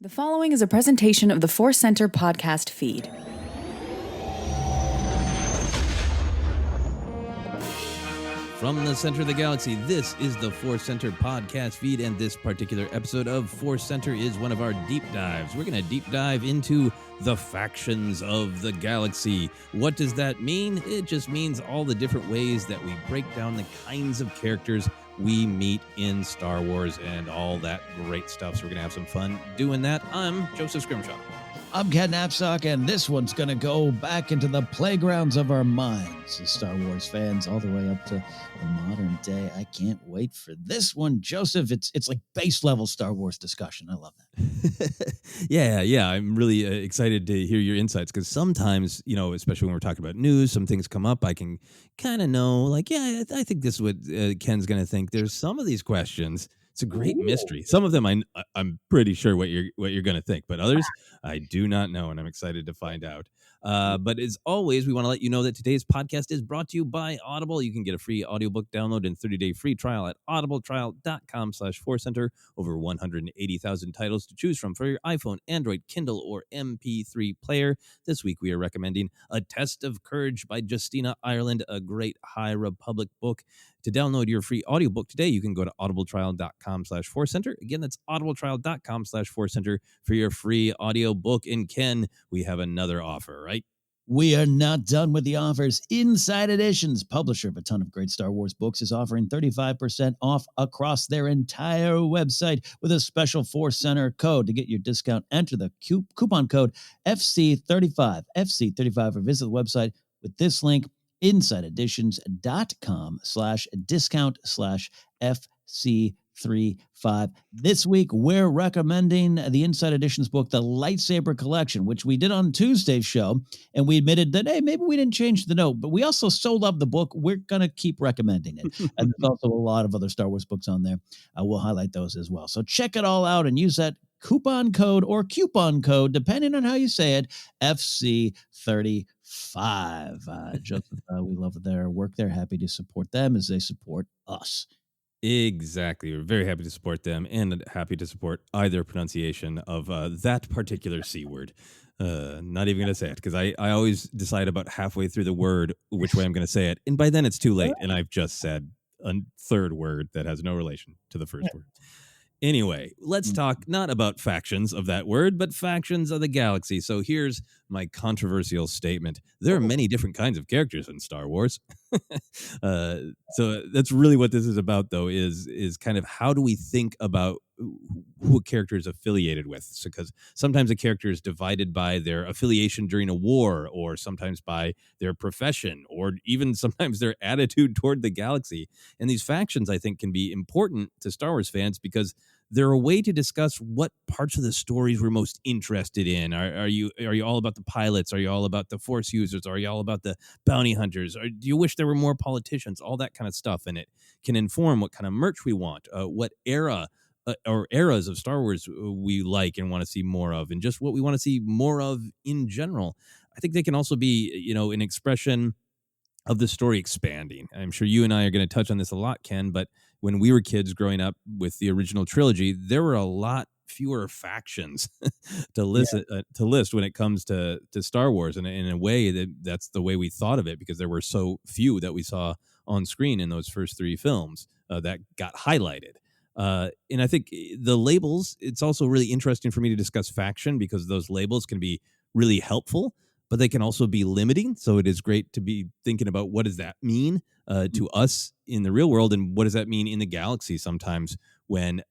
The following is a presentation of the ForceCenter podcast feed. From the center of the galaxy, this is the ForceCenter podcast feed, and this particular episode of ForceCenter is one of our deep dives. We're going to deep dive into the factions of the galaxy. What does that mean? It just means all the different ways that we break down the kinds of characters we meet in Star Wars and all that great stuff. So we're going to have some fun doing that. I'm Joseph Scrimshaw. I'm Ken Knapsack, and this one's going to go back into the playgrounds of our minds as Star Wars fans all the way up to the modern day. I can't wait for this one, Joseph. It's like base level Star Wars discussion. I love that. Yeah. I'm really excited to hear your insights because sometimes, especially when we're talking about news, some things come up. I can kind of know, like, I think this is what Ken's going to think. There's some of these questions. It's a great mystery. Some of them I'm pretty sure what you're going to think, but others I do not know, and I'm excited to find out. But as always, we want to let you know that today's podcast is brought to you by Audible. You can get a free audiobook download and 30-day free trial at audibletrial.com/ForceCenter. Over 180,000 titles to choose from for your iPhone, Android, Kindle, or MP3 player. This week we are recommending A Test of Courage by Justina Ireland, a great High Republic book. To download your free audiobook today, you can go to audibletrial.com/ForceCenter. Again, that's audibletrial.com/ForceCenter for your free audiobook. And Ken, we have another offer, right? We are not done with the offers. Inside Editions, publisher of a ton of great Star Wars books, is offering 35% off across their entire website with a special ForceCenter code. To get your discount, enter the coupon code FC35, FC35, or visit the website with this link, insideeditions.com/discount/FC35. This week, we're recommending the Inside Editions book, The Lightsaber Collection, which we did on Tuesday's show. And we admitted that, hey, maybe we didn't change the note, but we also so love the book, we're going to keep recommending it. And there's also a lot of other Star Wars books on there. We'll highlight those as well. So check it all out and use that coupon code, depending on how you say it, FC35. Joseph, we love their work. They're happy to support them as they support us. Exactly. We're very happy to support them and happy to support either pronunciation of that particular C word. Not even going to say it because I always decide about halfway through the word which way I'm going to say it. And by then it's too late. And I've just said a third word that has no relation to the first word. Anyway, let's talk not about factions of that word, but factions of the galaxy. So here's my controversial statement. There are many different kinds of characters in Star Wars. So that's really what this is about, though, is kind of how do we think about who a character is affiliated with? So, because sometimes a character is divided by their affiliation during a war, or sometimes by their profession, or even sometimes their attitude toward the galaxy. And these factions, I think, can be important to Star Wars fans because they're a way to discuss what parts of the stories we're most interested in. Are you all about the pilots? Are you all about the Force users? Are you all about the bounty hunters? Or do you wish there were more politicians? All that kind of stuff. And it can inform what kind of merch we want, what era or eras of Star Wars we like and want to see more of, and just what we want to see more of in general. I think they can also be, an expression of the story expanding. I'm sure you and I are going to touch on this a lot, Ken, but when we were kids growing up with the original trilogy, there were a lot fewer factions to list when it comes to Star Wars. And in a way that's the way we thought of it, because there were so few that we saw on screen in those first three films that got highlighted. And I think the labels, it's also really interesting for me to discuss faction because those labels can be really helpful, but they can also be limiting. So it is great to be thinking about what does that mean to us in the real world, and what does that mean in the galaxy sometimes when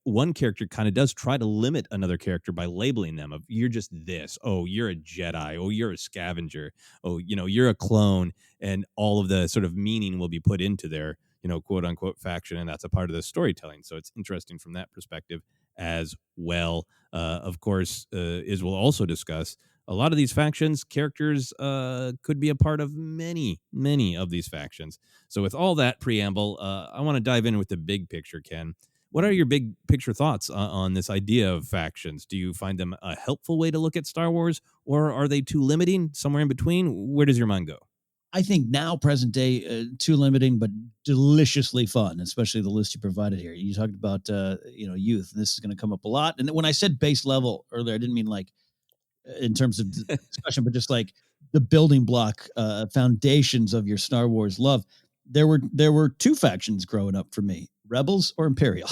one character kind of does try to limit another character by labeling them of you're just this, oh, you're a Jedi, oh, you're a scavenger, oh, you're a clone, and all of the sort of meaning will be put into their quote unquote faction, and that's a part of the storytelling. So it's interesting from that perspective as well. Of course, as we'll also discuss, a lot of these factions, characters could be a part of many of these factions. So with all that preamble, I want to dive in with the big picture, Ken. What are your big picture thoughts on this idea of factions? Do you find them a helpful way to look at Star Wars, or are they too limiting, somewhere in between? Where does your mind go? I think now, present day, too limiting, but deliciously fun, especially the list you provided here. You talked about, youth, and this is going to come up a lot. And when I said base level earlier, I didn't mean like in terms of discussion, but just like the building block foundations of your Star Wars love. There were two factions growing up for me: Rebels or Imperial.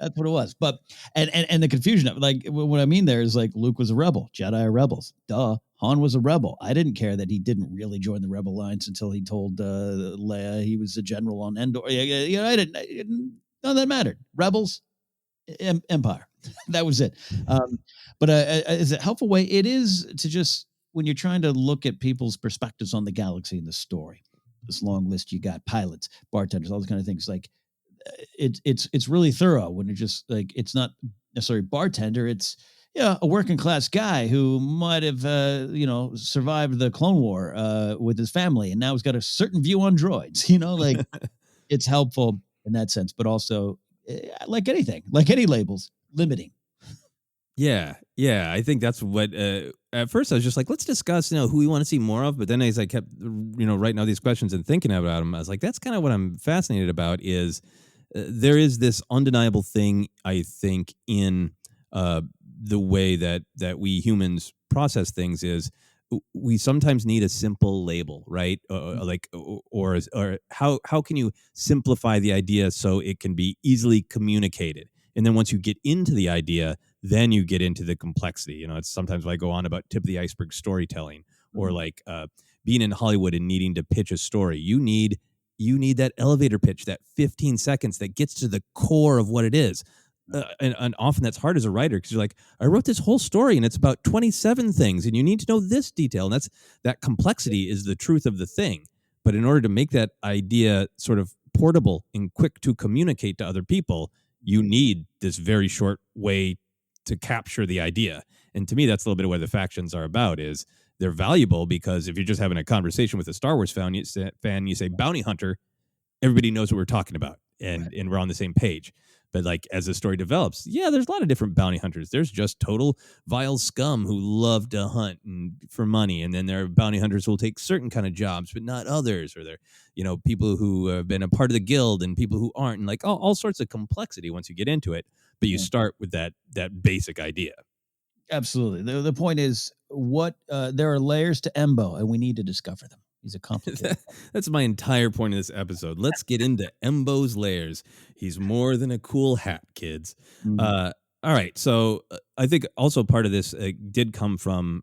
That's what it was. But and the confusion of like what I mean there is like Luke was a rebel, Jedi are rebels. Duh. Han was a rebel. I didn't care that he didn't really join the Rebel Alliance until he told Leia he was a general on Endor. I didn't. None of that mattered. Rebels, Empire. That was it. But is it a helpful way? It is to just when you're trying to look at people's perspectives on the galaxy and the story. This long list you got: pilots, bartenders, all those kind of things. Like it's really thorough when you're just like it's not necessarily bartender. It's a working class guy who might have survived the Clone War with his family, and now he's got a certain view on droids. Like it's helpful in that sense, but also like anything, like any labels, limiting. Yeah. I think that's what. At first, I was just like, let's discuss, who we want to see more of. But then, as I kept, writing all these questions and thinking about them, I was like, that's kind of what I'm fascinated about. Is there is this undeniable thing, I think, in the way that we humans process things is we sometimes need a simple label, right? Or how can you simplify the idea so it can be easily communicated? And then once you get into the idea, then you get into the complexity. It's sometimes I go on about tip of the iceberg storytelling, or like being in Hollywood and needing to pitch a story. You need that elevator pitch, that 15 seconds that gets to the core of what it is. And often that's hard as a writer because you're like, I wrote this whole story and it's about 27 things and you need to know this detail. And that complexity is the truth of the thing. But in order to make that idea sort of portable and quick to communicate to other people, you need this very short way to capture the idea. And to me, that's a little bit of what the factions are about. Is they're valuable because if you're just having a conversation with a Star Wars fan, you say bounty hunter, everybody knows what we're talking about, and we're on the same page. But like as the story develops, there's a lot of different bounty hunters. There's just total vile scum who love to hunt for money, and then there are bounty hunters who will take certain kind of jobs, but not others. Or they're people who have been a part of the guild and people who aren't, and like all sorts of complexity once you get into it. But you start with that basic idea. Absolutely. The point is there are layers to Embo, and we need to discover them. He's a complicated. That's my entire point of this episode. Let's get into Embo's layers. He's more than a cool hat, kids. Mm-hmm. All right. So I think also part of this did come from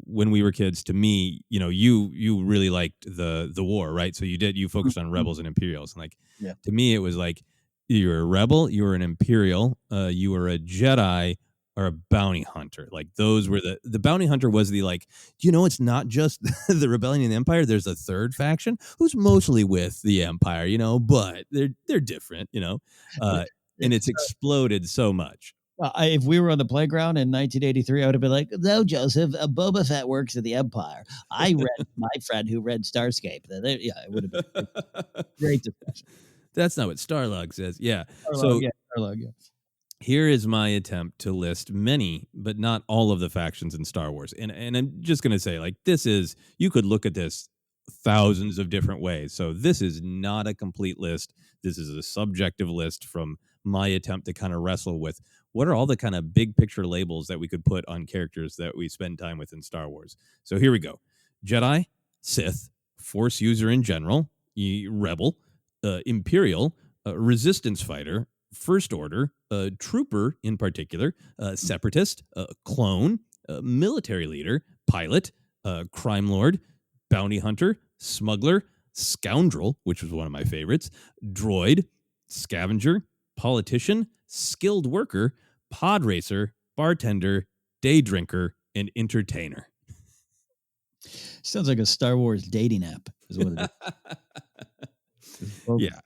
when we were kids. To me, you really liked the war, right? So you focused on rebels and Imperials. And to me, it was like you're a rebel, you were an Imperial, you were a Jedi, or a bounty hunter. Like those were the bounty hunter was the like, it's not just the rebellion and the Empire. There's a third faction who's mostly with the Empire, but they're different, and it's exploded so much. If we were on the playground in 1983, I would have been like, no, Joseph, Boba Fett works at the Empire. I read my friend who read Starscape. It would have been a great discussion. That's not what Starlog says. Yeah. Starlog, yeah. Here is my attempt to list many, but not all of the factions in Star Wars. And I'm just going to say, like, you could look at this thousands of different ways. So this is not a complete list. This is a subjective list from my attempt to kind of wrestle with what are all the kind of big picture labels that we could put on characters that we spend time with in Star Wars. So here we go. Jedi, Sith, Force user in general, Rebel, Imperial, Resistance fighter, First Order, Trooper in particular, Separatist, Clone, Military Leader, Pilot, Crime Lord, Bounty Hunter, Smuggler, Scoundrel, which was one of my favorites, Droid, Scavenger, Politician, Skilled Worker, Pod Racer, Bartender, Day Drinker, and Entertainer. Sounds like a Star Wars dating app is what it is. Yeah.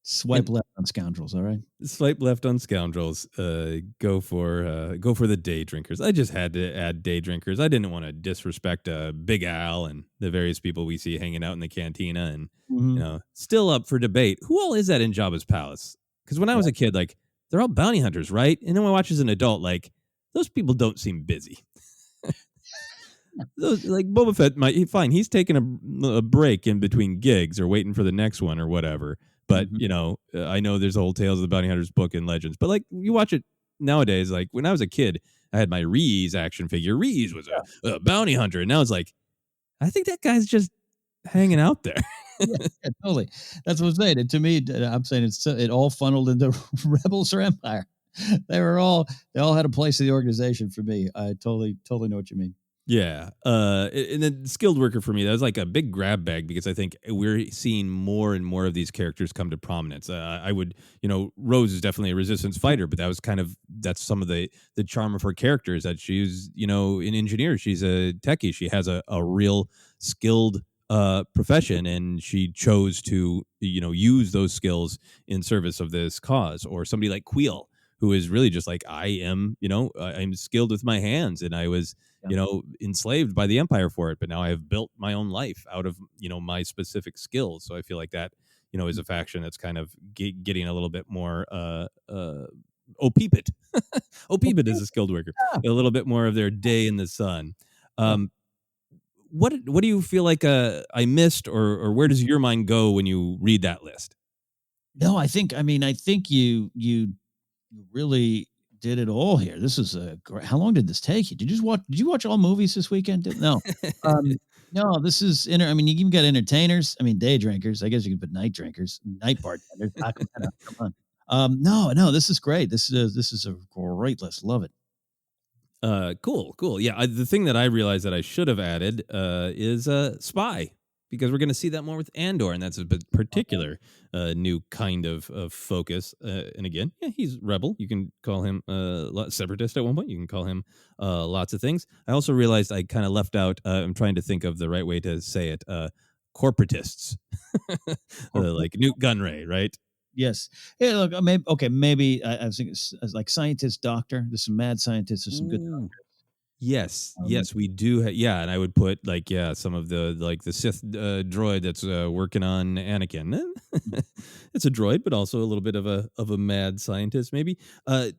Swipe left on Scoundrels, all right? Swipe left on Scoundrels. Go for the Day Drinkers. I just had to add Day Drinkers. I didn't want to disrespect Big Al and the various people we see hanging out in the cantina and still up for debate. Who all is that in Jabba's palace? Because when I was a kid, like they're all bounty hunters, right? And then when I watch as an adult, like those people don't seem busy. like Boba Fett fine. He's taking a break in between gigs or waiting for the next one or whatever. But I know there's a whole Tales of the Bounty Hunters book and Legends. But like you watch it nowadays, like when I was a kid, I had my Reese action figure. Reese was a bounty hunter, and now it's like I think that guy's just hanging out there. Yeah, totally. That's what I'm saying. And to me, I'm saying it all funneled into Rebels or Empire. They all had a place in the organization for me. I totally know what you mean. Yeah. And then skilled worker for me, that was like a big grab bag because I think we're seeing more and more of these characters come to prominence. I would, Rose is definitely a resistance fighter, but that's some of the charm of her character is that she's, an engineer. She's a techie. She has a real skilled profession, and she chose to, use those skills in service of this cause. Or somebody like Queel, who is really just like, I'm skilled with my hands, and I was, enslaved by the Empire for it, but now I have built my own life out of, my specific skills. So I feel like that, is a faction that's kind of getting a little bit more, Opipit. Opipit is a skilled worker, a little bit more of their day in the sun. What do you feel like I missed, or where does your mind go when you read that list? No, I think you really did it all here. This is how long did this take you? Did you watch all movies this weekend? No. No, this is you even got entertainers. Day drinkers. I guess you could put night drinkers, night bartenders. Come on. No, this is great. This is a great list. Love it. Cool. Yeah, the thing that I realized that I should have added is spy, because we're going to see that more with Andor, and that's a particular new kind of focus. And again, yeah, he's rebel. You can call him separatist at one point. You can call him lots of things. I also realized I kind of left out. I'm trying to think of the right way to say it. Corporatists, like Newt Gunray, right? Yes. Yeah. Look. Maybe I was thinking it's like scientist, doctor. There's some mad scientists. There's some good doctors. Yes, we do. And I would put some of the Sith droid that's working on Anakin. It's a droid, but also a little bit of a mad scientist, maybe. When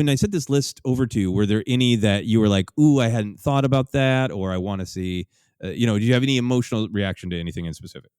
I sent this list over to you, were there any that you were like, "Ooh, I hadn't thought about that," or "I want to see"? Do you have any emotional reaction to anything in specific?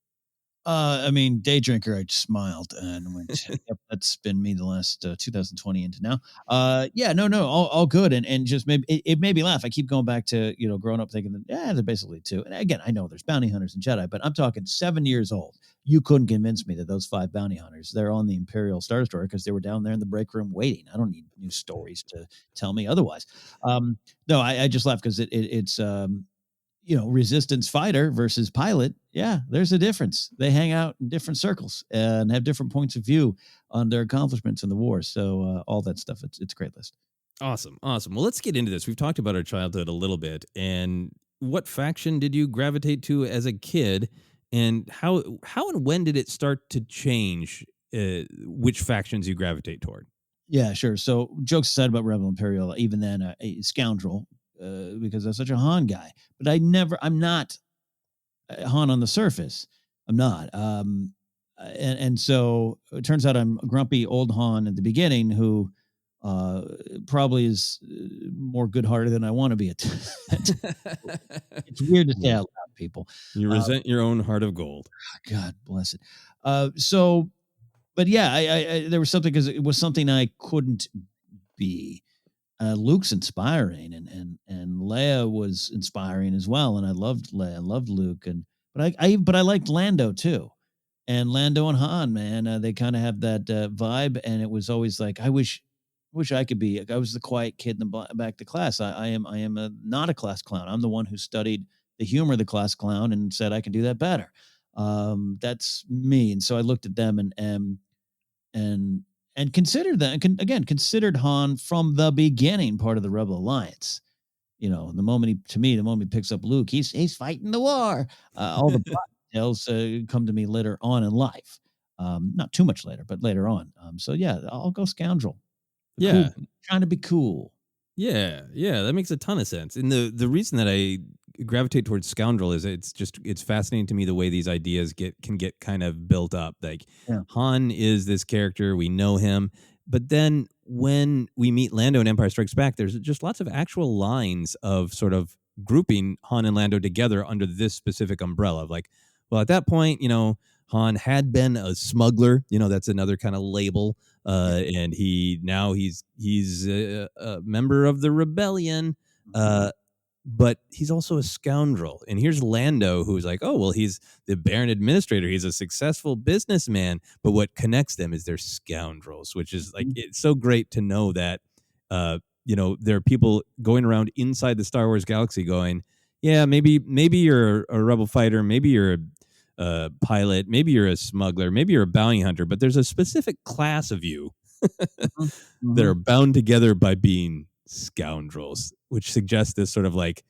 Day drinker, I just smiled and went, yep, that's been me the last 2020 into now. No, all good. And just it made me laugh. I keep going back to, growing up thinking that, they're basically two. And again, I know there's bounty hunters and Jedi, but I'm talking 7 years old. You couldn't convince me that those 5 bounty hunters, they're on the Imperial Star Destroyer because they were down there in the break room waiting. I don't need new stories to tell me otherwise. No, I just laugh because it's, resistance fighter versus pilot. Yeah, there's a difference. They hang out in different circles and have different points of view on their accomplishments in the war. So all that stuff, it's a great list. Awesome. Well, let's get into this. We've talked about our childhood a little bit, and what faction did you gravitate to as a kid, and how and when did it start to change which factions you gravitate toward? Yeah, sure. So jokes aside about Rebel Imperial, even then a scoundrel, because I'm such a Han guy. But I'm not Han on the surface. I'm not. And so it turns out I'm a grumpy old Han at the beginning who probably is more good-hearted than I want to be. It's weird to say out loud, people. You resent your own heart of gold. God bless it. But yeah, I there was something, because it was something I couldn't be. Luke's inspiring, and Leia was inspiring as well, and I loved Leia, I loved Luke, but I liked Lando too, and Lando and Han, man, they kind of have that vibe, and it was always like I wish I could be. I was the quiet kid in the back to class. I am not a class clown. I'm the one who studied the humor of the class clown and said I can do that better. That's me, and so I looked at them and considered that, considered Han from the beginning part of the Rebel Alliance. The moment he picks up Luke, he's fighting the war. All the plot details come to me later on in life. Not too much later, but later on. So yeah, I'll go scoundrel. Yeah. Cool. Trying to be cool. Yeah, that makes a ton of sense. And the reason that I gravitate towards scoundrel is it's fascinating to me the way these ideas can get kind of built up. Like Han is this character, we know him, but then when we meet Lando in Empire Strikes Back, there's just lots of actual lines of sort of grouping Han and Lando together under this specific umbrella of like, well, at that point, Han had been a smuggler, that's another kind of label. And he's a member of the rebellion. But he's also a scoundrel. And here's Lando, who's like, oh, well, he's the Baron Administrator. He's a successful businessman. But what connects them is they're scoundrels, which is like, it's so great to know that, there are people going around inside the Star Wars galaxy going, yeah, maybe you're a rebel fighter. Maybe you're a pilot. Maybe you're a smuggler. Maybe you're a bounty hunter. But there's a specific class of you that are bound together by being scoundrels, which suggests this sort of like,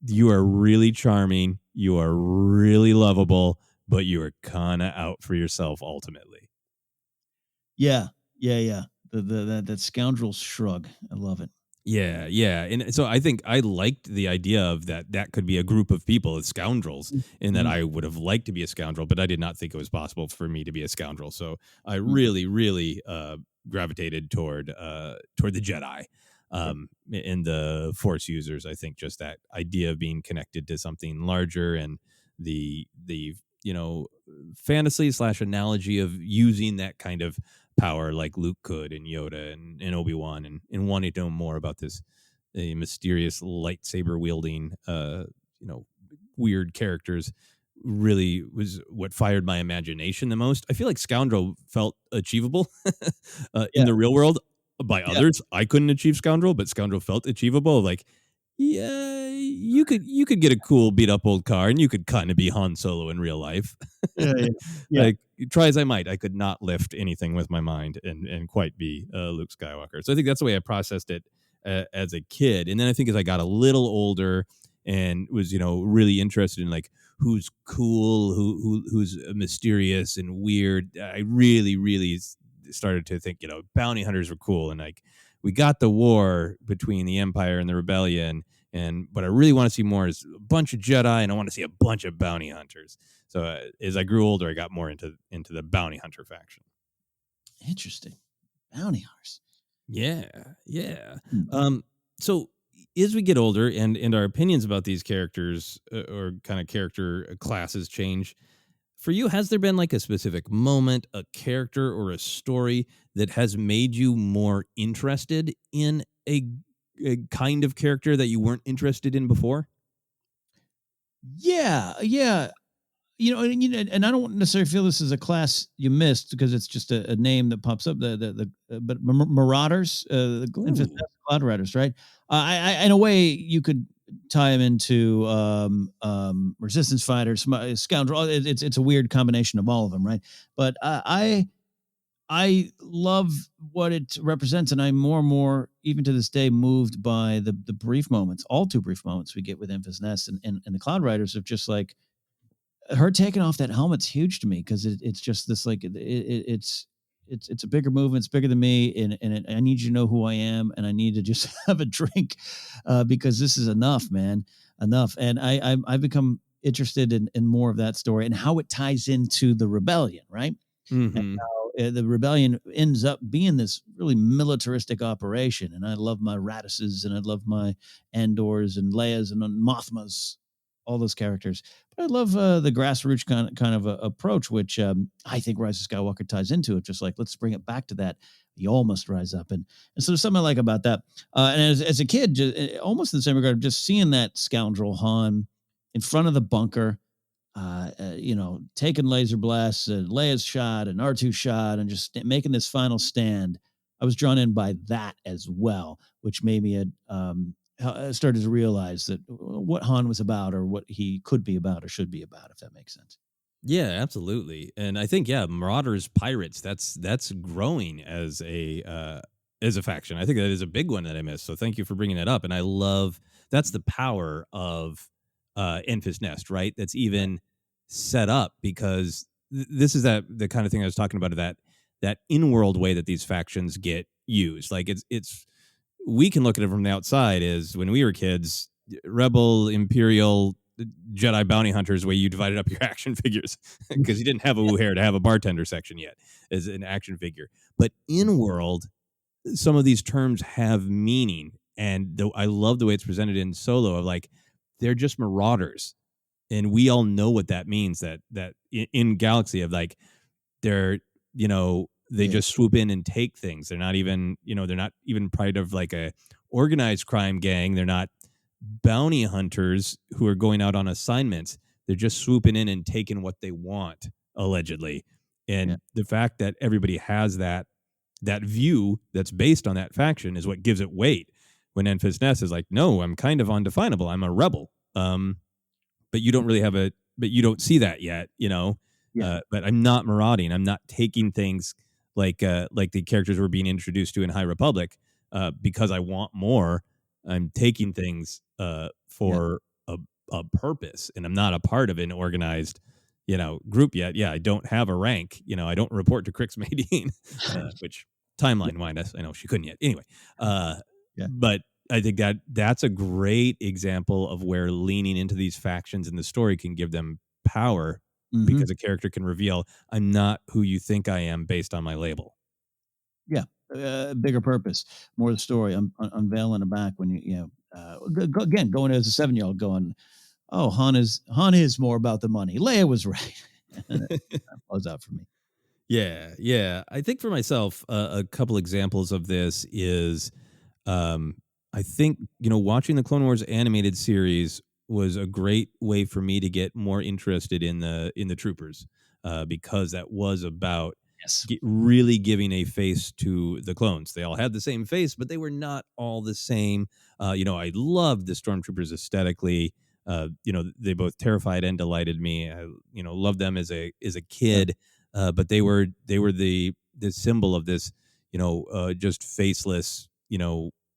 you are really charming, you are really lovable, but you are kind of out for yourself ultimately. Yeah. That scoundrel shrug. I love it. Yeah. And so I think I liked the idea of that could be a group of people as scoundrels, and that I would have liked to be a scoundrel, but I did not think it was possible for me to be a scoundrel. So I really, really gravitated toward the Jedi. In the Force users. I think just that idea of being connected to something larger, and the fantasy / analogy of using that kind of power like Luke could, and Yoda and Obi-Wan, and wanting to know more about this mysterious lightsaber wielding weird characters really was what fired my imagination the most. I feel like Scoundrel felt achievable in the real world. By others, I couldn't achieve Scoundrel, but Scoundrel felt achievable. Like, yeah, you could get a cool beat up old car, and you could kind of be Han Solo in real life. Yeah. Like, try as I might, I could not lift anything with my mind and quite be Luke Skywalker. So I think that's the way I processed it as a kid. And then I think as I got a little older and was really interested in like who's cool, who's mysterious and weird, I really started to think bounty hunters were cool, and like we got the war between the Empire and the Rebellion, but I really want to see more is a bunch of Jedi, and I want to see a bunch of bounty hunters. So as I grew older, I got more into the bounty hunter faction. Interesting. Bounty hunters. Yeah. So as we get older and our opinions about these characters or kind of character classes change, for you, has there been like a specific moment, a character, or a story that has made you more interested in a kind of character that you weren't interested in before? Yeah. And I don't necessarily feel this is a class you missed because it's just a name that pops up. But Marauders, the Cloud Riders, right? I in a way you could tie them into resistance fighters, scoundrel. It's a weird combination of all of them, right? But I love what it represents, and I'm more and more, even to this day, moved by the brief moments, all too brief moments we get with Enfys Nest and the Cloud Riders of just like her taking off that helmet's huge to me because it's just this like it's a bigger movement. It's bigger than me, and I need you to know who I am, and I need to just have a drink because this is enough, man, enough. And I've become interested in more of that story and how it ties into the rebellion, right? Mm-hmm. And how the rebellion ends up being this really militaristic operation. And I love my Radises, and I love my Andors and Leias and Mothmas, all those characters. But I love the grassroots kind of approach, which I think Rise of Skywalker ties into it. Just like, let's bring it back to that. You all must rise up. And so there's something I like about that. And as a kid, almost in the same regard, just seeing that scoundrel Han in front of the bunker, taking laser blasts, Leia's shot and R2 shot, and just making this final stand. I was drawn in by that as well, which made me started to realize that what Han was about, or what he could be about, or should be about, if that makes sense. Yeah, absolutely. And I think Marauders Pirates, that's growing as a faction. I think that is a big one that I missed. So thank you for bringing that up. And I love that's the power of Enfys Nest, right? That's even set up because this is the kind of thing I was talking about, that in-world way that these factions get used. Like it's we can look at it from the outside as when we were kids, Rebel, Imperial, Jedi bounty hunters, way you divided up your action figures because you didn't have a Wuhair to have a bartender section yet as an action figure. But in world, some of these terms have meaning, and I love the way it's presented in Solo of like they're just marauders, and we all know what that means. That in Galaxy of like they're they just swoop in and take things. They're not even part of like a organized crime gang. They're not bounty hunters who are going out on assignments. They're just swooping in and taking what they want, allegedly. And the fact that everybody has that view that's based on that faction is what gives it weight. When Enfys Nest is like, no, I'm kind of undefinable. I'm a rebel. But you don't really but you don't see that yet, but I'm not marauding. I'm not taking things like the characters we're being introduced to in High Republic because I want more. I'm taking things for a purpose, and I'm not a part of an organized, group yet. Yeah, I don't have a rank. I don't report to Crix Madine, which timeline-wise, I know she couldn't yet. Anyway, but I think that's a great example of where leaning into these factions in the story can give them power because a character can reveal, I'm not who you think I am based on my label. Yeah. Bigger purpose, more the story, unveiling the back when again, going as a 7-year-old going, oh, Han is more about the money. Leia was right. And that blows out for me. Yeah. I think for myself, a couple examples of this is, I think, watching the Clone Wars animated series was a great way for me to get more interested in the troopers, because that was about really giving a face to the clones. They all had the same face, but they were not all the same. I loved the stormtroopers aesthetically. They both terrified and delighted me. I, loved them as a kid, but they were the symbol of this, just faceless,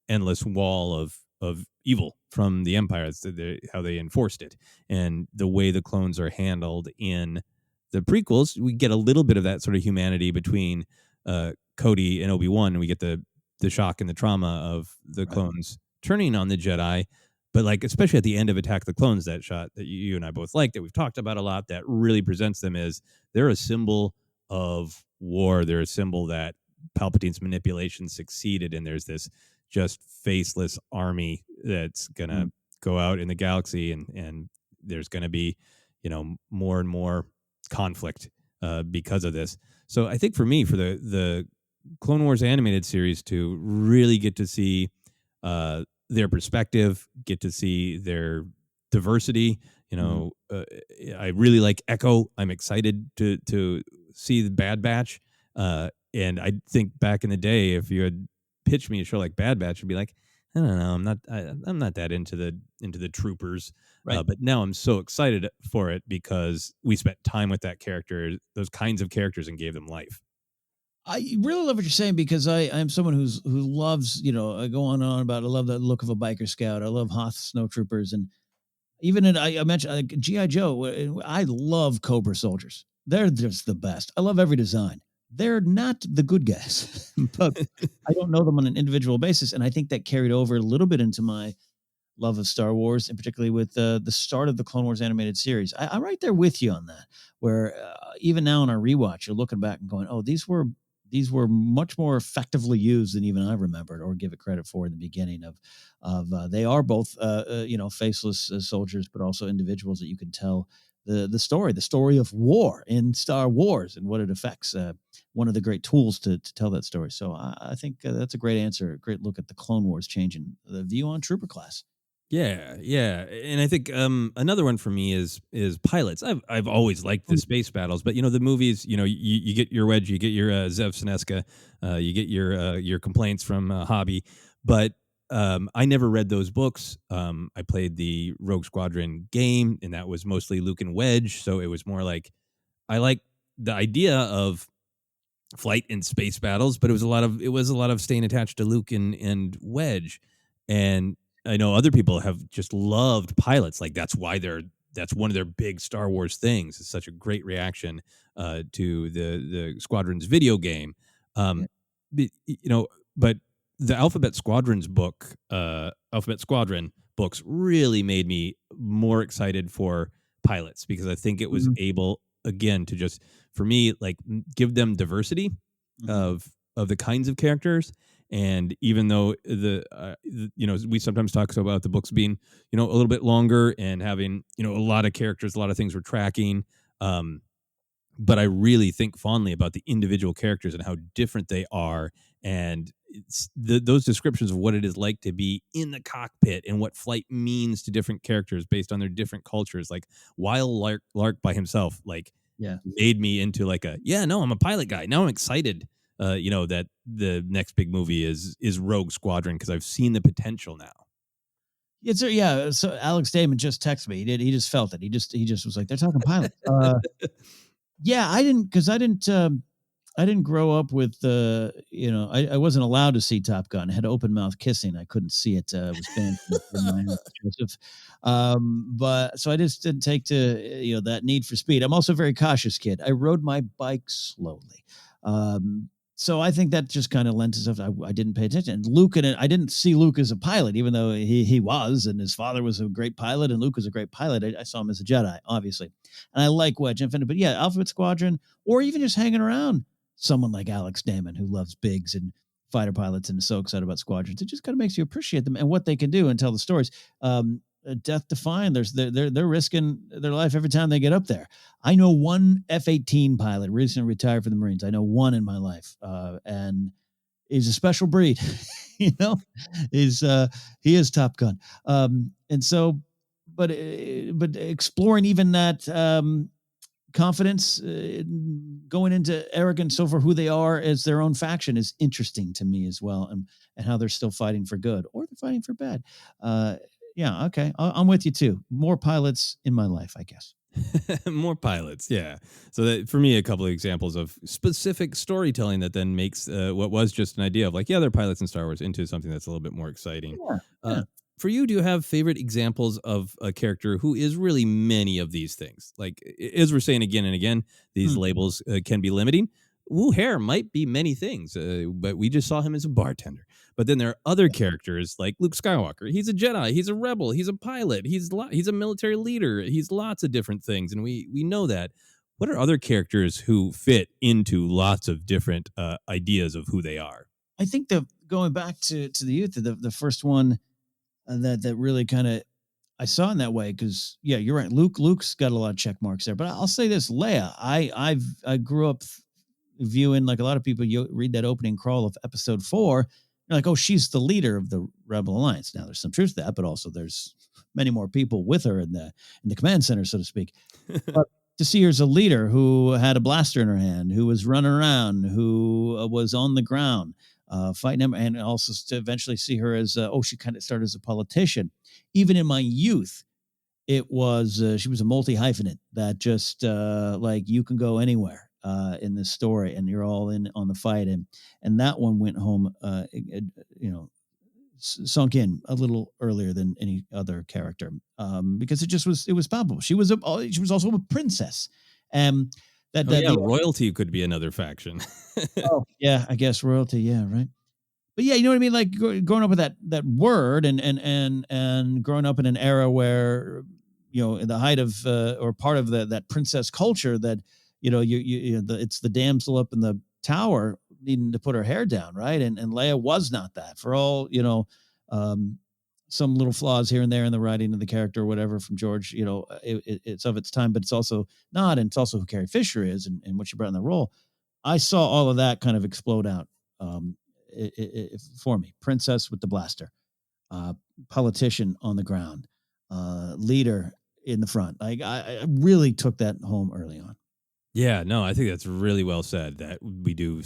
endless wall of evil from the Empire. It's how they enforced it, and the way the clones are handled in the prequels. We get a little bit of that sort of humanity between Cody and Obi-Wan, and we get the shock and the trauma of the clones turning on the Jedi. But like, especially at the end of Attack of the Clones, that shot that you and I both like, that we've talked about a lot, that really presents them as they're a symbol of war. They're a symbol that Palpatine's manipulation succeeded, and there's this just faceless army that's gonna go out in the galaxy, and there's gonna be, more and more conflict because of this. So I think for me, for the Clone Wars animated series to really get to see their perspective, get to see their diversity. I really like Echo. I'm excited to see the Bad Batch. And I think back in the day, if you had pitched me a show like Bad Batch, I'd be like, I don't know, I'm not that into the troopers. But now I'm so excited for it because we spent time with that character, those kinds of characters, and gave them life. I really love what you're saying, because I'm someone who loves, I go on and on about, I love the look of a biker scout. I love Hoth snowtroopers. And even I mentioned G.I. Joe. I love Cobra soldiers. They're just the best. I love every design. They're not the good guys, but I don't know them on an individual basis. And I think that carried over a little bit into my love of Star Wars, and particularly with the start of the Clone Wars animated series. I'm right there with you on that, where even now in our rewatch, you're looking back and going, oh, these were much more effectively used than even I remembered or give it credit for in the beginning of they are both, faceless soldiers, but also individuals that you can tell the story of war in Star Wars and what it affects. One of the great tools to tell that story. So I think that's a great answer. A great look at the Clone Wars changing the view on trooper class. Yeah, and I think another one for me is pilots. I've always liked the space battles, but the movies, you get your Wedge, you get your Zev Seneska, you get your complaints from Hobby, but I never read those books. I played the Rogue Squadron game, and that was mostly Luke and Wedge, so it was more like I like the idea of flight and space battles, but it was a lot of staying attached to Luke and Wedge. And I know other people have just loved pilots. Like that's one of their big Star Wars things. It's such a great reaction to the Squadrons video game. But the Alphabet Squadron books really made me more excited for pilots, because I think it was able, again, to just, for me, like give them diversity of the kinds of characters, And even though we sometimes talk about the books being, a little bit longer and having, a lot of characters, a lot of things we're tracking. But I really think fondly about the individual characters and how different they are, and those descriptions of what it is like to be in the cockpit and what flight means to different characters based on their different cultures. Like while Lark by himself, like made me into like I'm a pilot guy. Now I'm excited. That the next big movie is Rogue Squadron because I've seen the potential now. So Alex Damon just texted me. He just felt it. He just was like, they're talking pilots. I didn't grow up with I wasn't allowed to see Top Gun. I had open mouth kissing. I couldn't see it. It was banned from my house, Joseph. But so I just didn't take to that need for speed. I'm also a very cautious kid. I rode my bike slowly. So I think that just kind of lent itself. I didn't pay attention. And Luke I didn't see Luke as a pilot, even though he was, and his father was a great pilot, and Luke was a great pilot. I saw him as a Jedi, obviously, and I like Wedge Infinite. But yeah, Alphabet Squadron, or even just hanging around someone like Alex Damon, who loves bigs and fighter pilots and is so excited about squadrons. It just kind of makes you appreciate them and what they can do and tell the stories. Death defying. They're risking their life every time they get up there. I know one F-18 pilot recently retired from the Marines. I know one in my life, and he's a special breed. He is Top Gun. And so, but exploring even that confidence, going into arrogance over who they are as their own faction is interesting to me as well, and how they're still fighting for good or they're fighting for bad. Yeah, okay. I'm with you too. More pilots in my life, I guess. More pilots, yeah. So that for me, a couple of examples of specific storytelling that then makes what was just an idea of like, they're pilots in Star Wars into something that's a little bit more exciting. Yeah. For you, do you have favorite examples of a character who is really many of these things? Like, as we're saying again and again, these labels can be limiting. Wu Hare might be many things, but we just saw him as a bartender. But then there are other characters like Luke Skywalker. He's a Jedi. He's a rebel. He's a pilot. He's a military leader. He's lots of different things, and we know that. What are other characters who fit into lots of different ideas of who they are? I think going back to the youth, the first one that really kind of I saw in that way, because you're right. Luke's got a lot of check marks there, but I'll say this: Leia. I grew up viewing, like a lot of people, you read that opening crawl of episode 4, you're like, oh, she's the leader of the Rebel Alliance. Now there's some truth to that, but also there's many more people with her in the command center, so to speak. But to see her as a leader who had a blaster in her hand, who was running around, who was on the ground, fighting him, and also to eventually see her as she kind of started as a politician. Even in my youth, it was she was a multi-hyphenate that just like you can go anywhere in this story, and you're all in on the fight, and that one went home, sunk in a little earlier than any other character, because it was palpable. She was also a princess, Royalty could be another faction. Oh yeah, I guess royalty. Yeah, right. But yeah, you know what I mean. Like growing up with that word, and growing up in an era where in the height of or part of that princess culture, that it's the damsel up in the tower needing to put her hair down, right? And Leia was not that, for all some little flaws here and there in the writing of the character or whatever from George. It's of its time, but it's also not, and it's also who Carrie Fisher is and what she brought in the role. I saw all of that kind of explode out for me. Princess with the blaster, politician on the ground, leader in the front. Like I really took that home early on. Yeah, no, I think that's really well said, that we do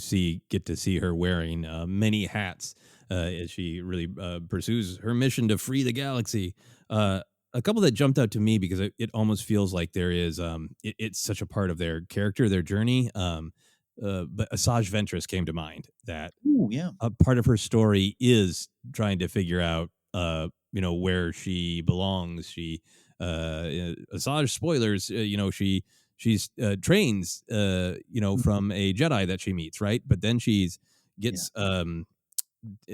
get to see her wearing many hats as she really pursues her mission to free the galaxy. A couple that jumped out to me because it almost feels like there is it's such a part of their character, their journey. But Asajj Ventress came to mind, that a part of her story is trying to figure out where she belongs. She Asajj, spoilers, she's trains from a Jedi that she meets, right? But then gets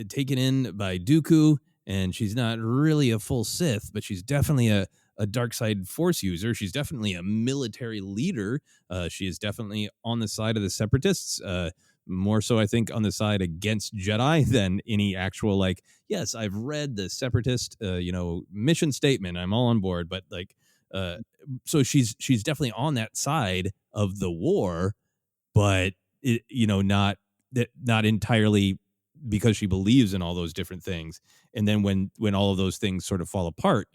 taken in by Dooku, and she's not really a full Sith, but she's definitely a dark side Force user. She's definitely a military leader. She is definitely on the side of the Separatists. more so, I think, on the side against Jedi than any actual, like, yes, I've read the separatist, mission statement. I'm all on board. But like, uh, so she's definitely on that side of the war, but not entirely because she believes in all those different things. And then when all of those things sort of fall apart,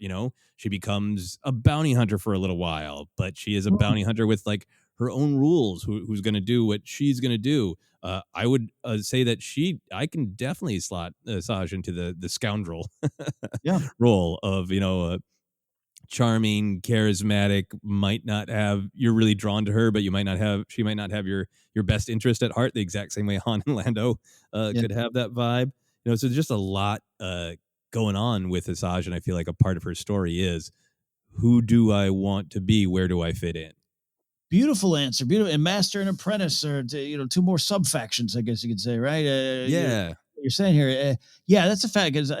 she becomes a bounty hunter for a little while, but she is a bounty hunter with like her own rules, who's going to do what she's going to do. I would say that I can definitely slot Asajj into the scoundrel Yeah. role of, charming, charismatic, might not have, you're really drawn to her, but she might not have your best interest at heart, the exact same way Han and Lando Yeah. could have that vibe. So just a lot going on with Asajj, and I feel like a part of her story is, who do I want to be? Where do I fit in? Beautiful answer. Beautiful. And master and apprentice are, two more sub factions, I guess you could say, right? Yeah. What you're saying here. Yeah, that's a fact. Because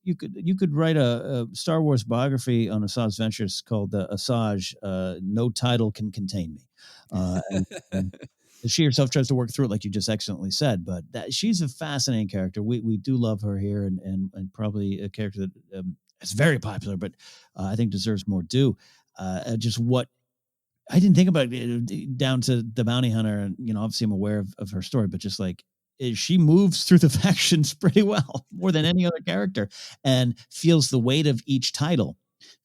you could write a Star Wars biography on Asajj Ventress called Asajj. No title can contain me. And she herself tries to work through it, like you just excellently said. But she's a fascinating character. We do love her here, and probably a character that is very popular, but I think deserves more due. Just what I didn't think about it down to the bounty hunter, and obviously I'm aware of her story, but just like she moves through the factions pretty well, more than any other character, and feels the weight of each title,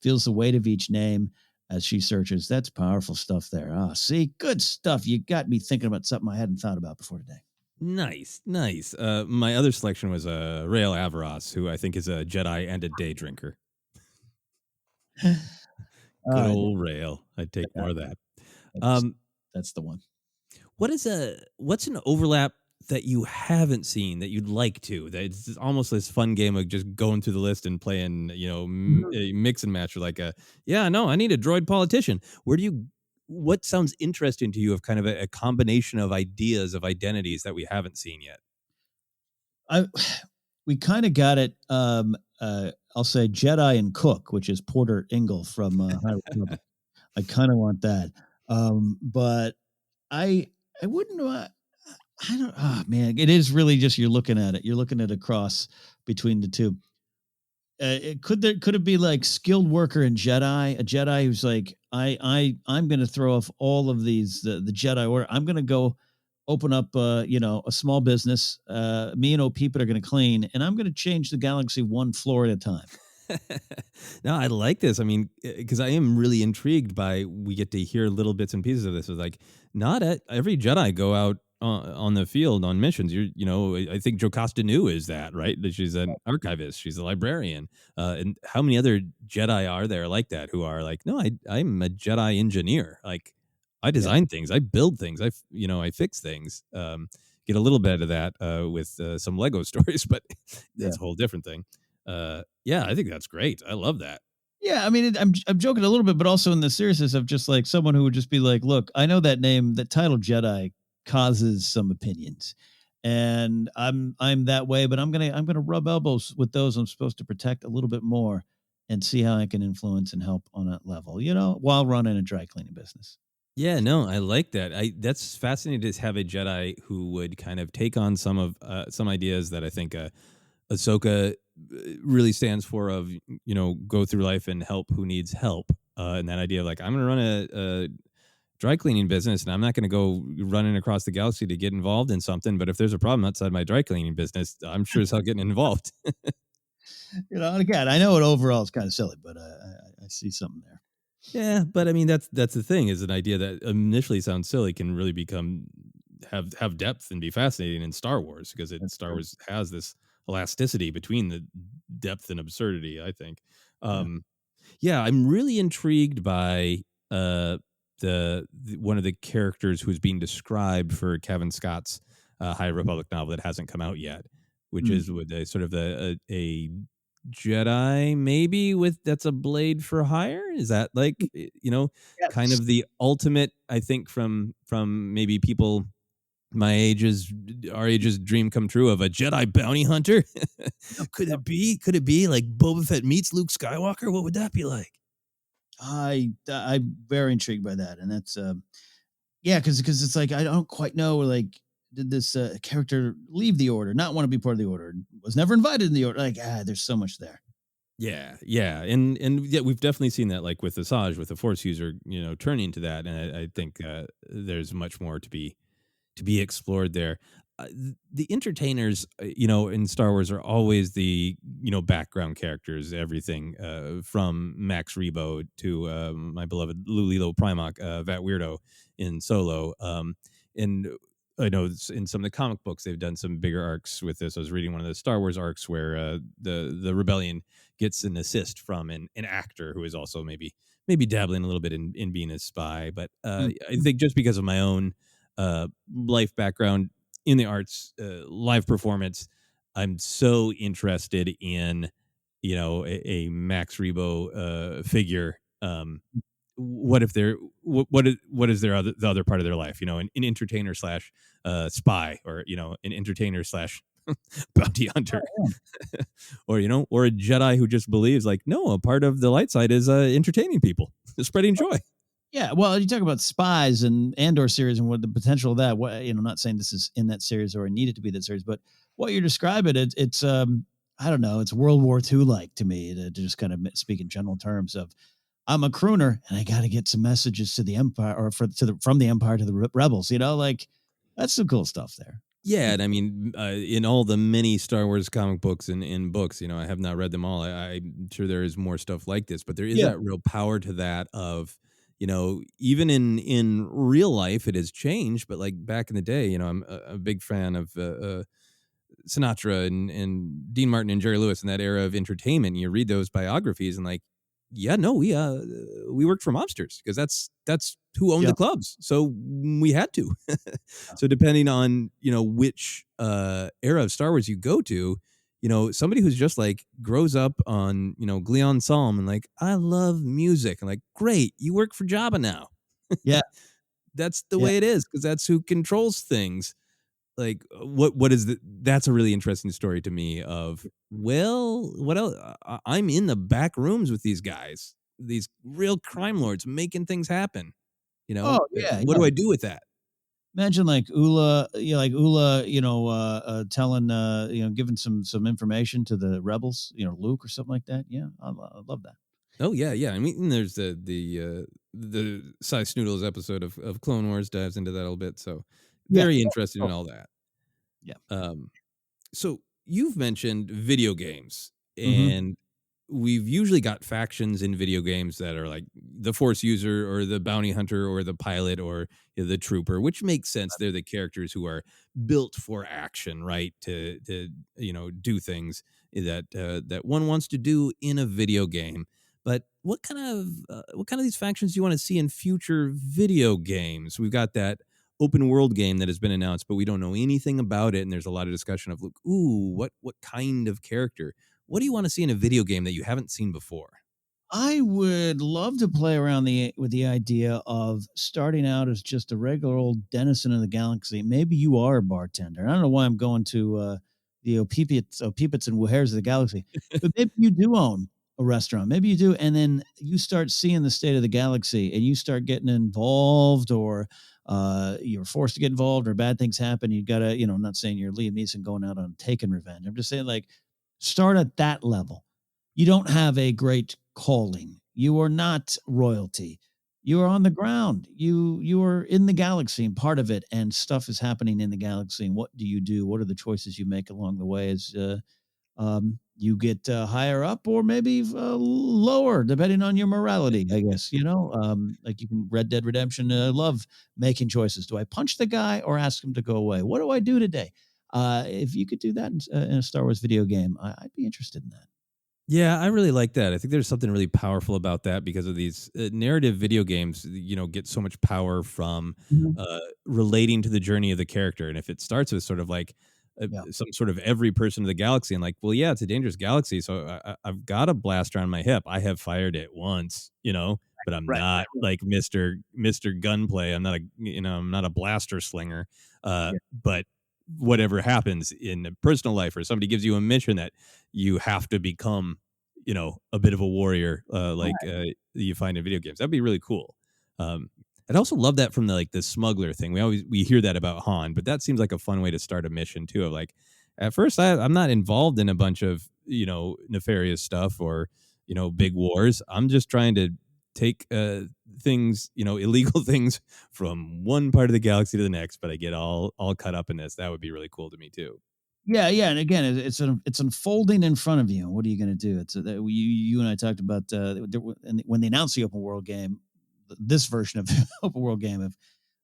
feels the weight of each name as she searches. That's powerful stuff there. See, good stuff. You got me thinking about something I hadn't thought about before today. Nice. My other selection was Rael Averross, who I think is a Jedi and a day drinker. Good old Rael. I'd take more of that. That's the one. What's an overlap that you haven't seen that you'd like to? That it's almost this fun game of just going through the list and playing, mix and match. Like I need a droid politician. What sounds interesting to you of kind of a combination of ideas of identities that we haven't seen yet? We kind of got it. I'll say Jedi and Cook, which is Porter Engle from High Republic. I kind of want that. But I wouldn't. I don't. Oh man, it is really just you're looking at it. You're looking at a cross between the two. Could it be like skilled worker and Jedi? A Jedi who's like, I'm going to throw off all of these the Jedi order. I'm going to go open up a small business. Me and people are going to clean, and I'm going to change the galaxy one floor at a time. No, I like this. I mean, because I am really intrigued by, we get to hear little bits and pieces of this. It's like, not every Jedi go out on the field on missions. I think Jocasta Nu is that, right? That she's an archivist, she's a librarian. And how many other Jedi are there like that, who are like, no, I'm a Jedi engineer. Like, I design things, I build things, I fix things. Get a little bit of that with some Lego stories, but that's a whole different thing. I think that's great. I love that. Yeah, I mean, I'm joking a little bit, but also in the seriousness of just like someone who would just be like, look, I know that name, that title Jedi causes some opinions, and I'm that way, but I'm gonna rub elbows with those I'm supposed to protect a little bit more, and see how I can influence and help on that level, while running a dry cleaning business. Yeah, no, I like that. That's fascinating to have a Jedi who would kind of take on some ideas that I think Ahsoka really stands for, of go through life and help who needs help, and that idea of like, I'm going to run a dry cleaning business, and I'm not going to go running across the galaxy to get involved in something, but if there's a problem outside my dry cleaning business, I'm sure as hell getting involved. Again, I know it overall is kind of silly, but I see something there. Yeah, but I mean, that's the thing, is an idea that initially sounds silly can really have depth and be fascinating in Star Wars, because Star Wars has this elasticity between the depth and absurdity, I think. I'm really intrigued by the one of the characters who's being described for Kevin Scott's High Republic novel that hasn't come out yet, which is with a sort of a Jedi, maybe, that's a blade for hire. Is that like, kind of the ultimate, I think, from maybe people our age's dream come true of a Jedi bounty hunter? Could it be like Boba Fett meets Luke Skywalker? What would that be like? I'm very intrigued by that, and that's because it's like I don't quite know, like, did this character leave the order, not want to be part of the order, was never invited in the order? Like, there's so much there. Yeah, and yeah, we've definitely seen that, like with Asajj, with the Force user, turning to that, and I think there's much more to be explored there. The entertainers, in Star Wars are always the background characters. Everything from Max Rebo to my beloved Lulilo Primarch, Vat Weirdo in Solo, and I know in some of the comic books they've done some bigger arcs with this. I was reading one of the Star Wars arcs where the rebellion gets an assist from an actor who is also maybe dabbling a little bit in being a spy. But I think just because of my own life background in the arts, live performance, I'm so interested in a Max Rebo figure. What if they're what is their the other part of their life, an entertainer slash spy, or an entertainer slash bounty hunter, or or a Jedi who just believes, like, no, a part of the light side is entertaining people, spreading joy. Yeah, well, you talk about spies and Andor series and what the potential of that. What, not saying this is in that series or needed to be that series, but what you're describing, it's I don't know, it's World War II like to me, to just kind of speak in general terms of, I'm a crooner and I got to get some messages to the Empire, or from the Empire to the rebels. Like, that's some cool stuff there. Yeah, and I mean, in all the many Star Wars comic books and in books, I have not read them all. I'm sure there is more stuff like this, but there is that real power to that of, even in real life, it has changed. But like back in the day, I'm a big fan of Sinatra and Dean Martin and Jerry Lewis in that era of entertainment. You read those biographies and, like, yeah, no, we worked for mobsters because that's who owned the clubs, so we had to. So depending on which era of Star Wars you go to, somebody who's just like grows up on Gleon Psalm and like, I love music, and like, great, you work for Jabba now. Yeah. That's the way it is, because that's who controls things. Like, what is that's a really interesting story to me of, well, what else? I'm in the back rooms with these guys, these real crime lords making things happen. Oh yeah. What do I do with that? Imagine like Ula, telling, giving some information to the rebels, Luke or something like that. Yeah, I love that. Oh yeah. I mean, there's the Cy Snoodles episode of Clone Wars dives into that a little bit. So very interested in all that. Yeah. So you've mentioned video games, Mm-hmm. and we've usually got factions in video games that are like the Force user or the bounty hunter or the pilot or the trooper, which makes sense. They're the characters who are built for action, right? To do things that one wants to do in a video game. But what kind of these factions do you want to see in future video games? We've got that open world game that has been announced, but we don't know anything about it. And there's a lot of discussion of, look, what kind of character? What do you want to see in a video game that you haven't seen before? I would love to play around with the idea of starting out as just a regular old denizen of the galaxy. Maybe you are a bartender. I don't know why I'm going to the Opipits and Wares of the galaxy, but maybe you do own a restaurant. Maybe you do, and then you start seeing the state of the galaxy, and you start getting involved, or you're forced to get involved, or bad things happen. You gotta, I'm not saying you're Liam Neeson going out on taking revenge. I'm just saying, like, start at that level. You don't have a great calling. You are not royalty. You are on the ground. You are in the galaxy and part of it, and stuff is happening in the galaxy. And what do you do? What are the choices you make along the way as you get higher up, or maybe lower, depending on your morality, I guess. Like you can Red Dead Redemption. Love making choices. Do I punch the guy or ask him to go away? What do I do today? If you could do that in a Star Wars video game, I'd be interested in that. Yeah, I really like that. I think there's something really powerful about that because of these narrative video games, get so much power from relating to the journey of the character. And if it starts with sort of like some sort of every person of the galaxy, and like, well, yeah, it's a dangerous galaxy, so I've got a blaster on my hip. I have fired it once, but I'm not like Mr. Gunplay. I'm not a blaster slinger. But whatever happens in personal life, or somebody gives you a mission that you have to become, a bit of a warrior, you find in video games, that'd be really cool. I'd also love that from the smuggler thing. We hear that about Han, but that seems like a fun way to start a mission too. Of like, at first I'm not involved in a bunch of nefarious stuff or big wars. I'm just trying to take things, illegal things from one part of the galaxy to the next. But I get all cut up in this. That would be really cool to me too. Yeah, and again, it's unfolding in front of you. What are you going to do? You and I talked about when they announced the open world game, this version of the open world game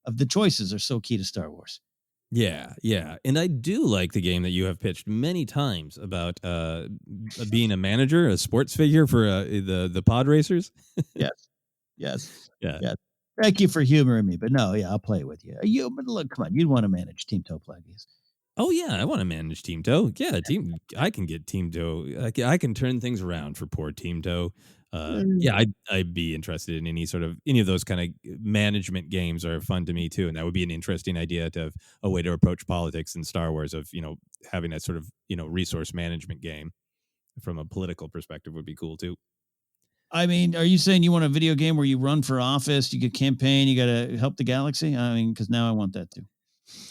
of the choices are so key to Star Wars. Yeah, and I do like the game that you have pitched many times about being a manager, a sports figure for the pod racers. Yes. Yeah. Thank you for humoring me, but no, I'll play it with you. But look, come on, you'd want to manage Team Toe Plagueis. Oh yeah, I want to manage Team Toe. Yeah, I can get Team Toe. I can turn things around for poor Team Toe. Yeah, I'd be interested in any of those kind of management games are fun to me too, and that would be an interesting idea to have a way to approach politics in Star Wars of having a sort of resource management game from a political perspective would be cool too. I mean, are you saying you want a video game where you run for office, you get campaign, you got to help the galaxy? I mean, because now I want that too.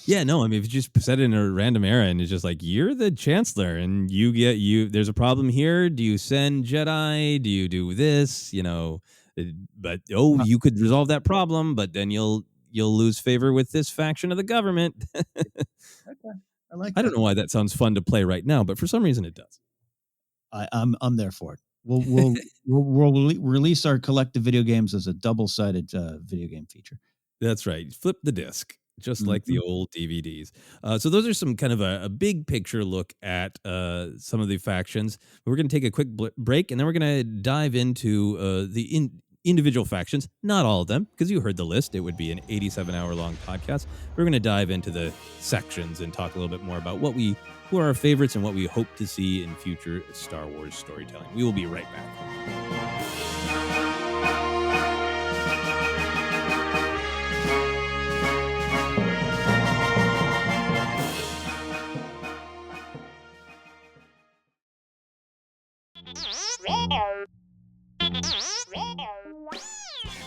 Yeah, no, I mean, if you just set it in a random era and it's just like, you're the chancellor and there's a problem here. Do you send Jedi? Do you do this? But you could resolve that problem, but then you'll lose favor with this faction of the government. Okay. I like I don't know why that sounds fun to play right now, but for some reason it does. I'm there for it. We'll release our collective video games as a double-sided video game feature. That's right. Flip the disc. Just like the old DVDs. So those are some kind of a big picture look at some of the factions. We're going to take a quick break, and then we're going to dive into the individual factions. Not all of them, because you heard the list. It would be an 87-hour-long podcast. We're going to dive into the sections and talk a little bit more about who are our favorites and what we hope to see in future Star Wars storytelling. We will be right back.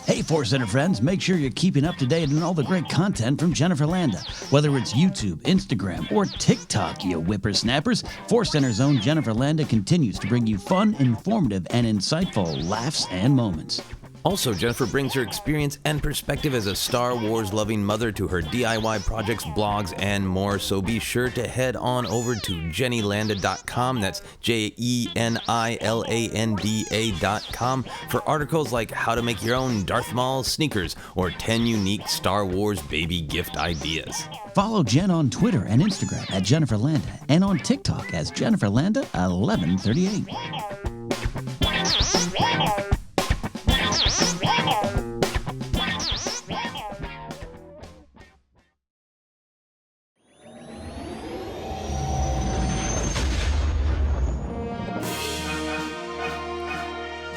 Hey, ForceCenter friends, make sure you're keeping up to date on all the great content from Jennifer Landa. Whether it's YouTube, Instagram, or TikTok, you whippersnappers, ForceCenter's own Jennifer Landa continues to bring you fun, informative, and insightful laughs and moments. Also, Jennifer brings her experience and perspective as a Star Wars-loving mother to her DIY projects, blogs, and more, so be sure to head on over to JennyLanda.com, that's JENILANDA.com, for articles like how to make your own Darth Maul sneakers or 10 unique Star Wars baby gift ideas. Follow Jen on Twitter and Instagram at Jennifer Landa, and on TikTok as Jennifer Landa 1138.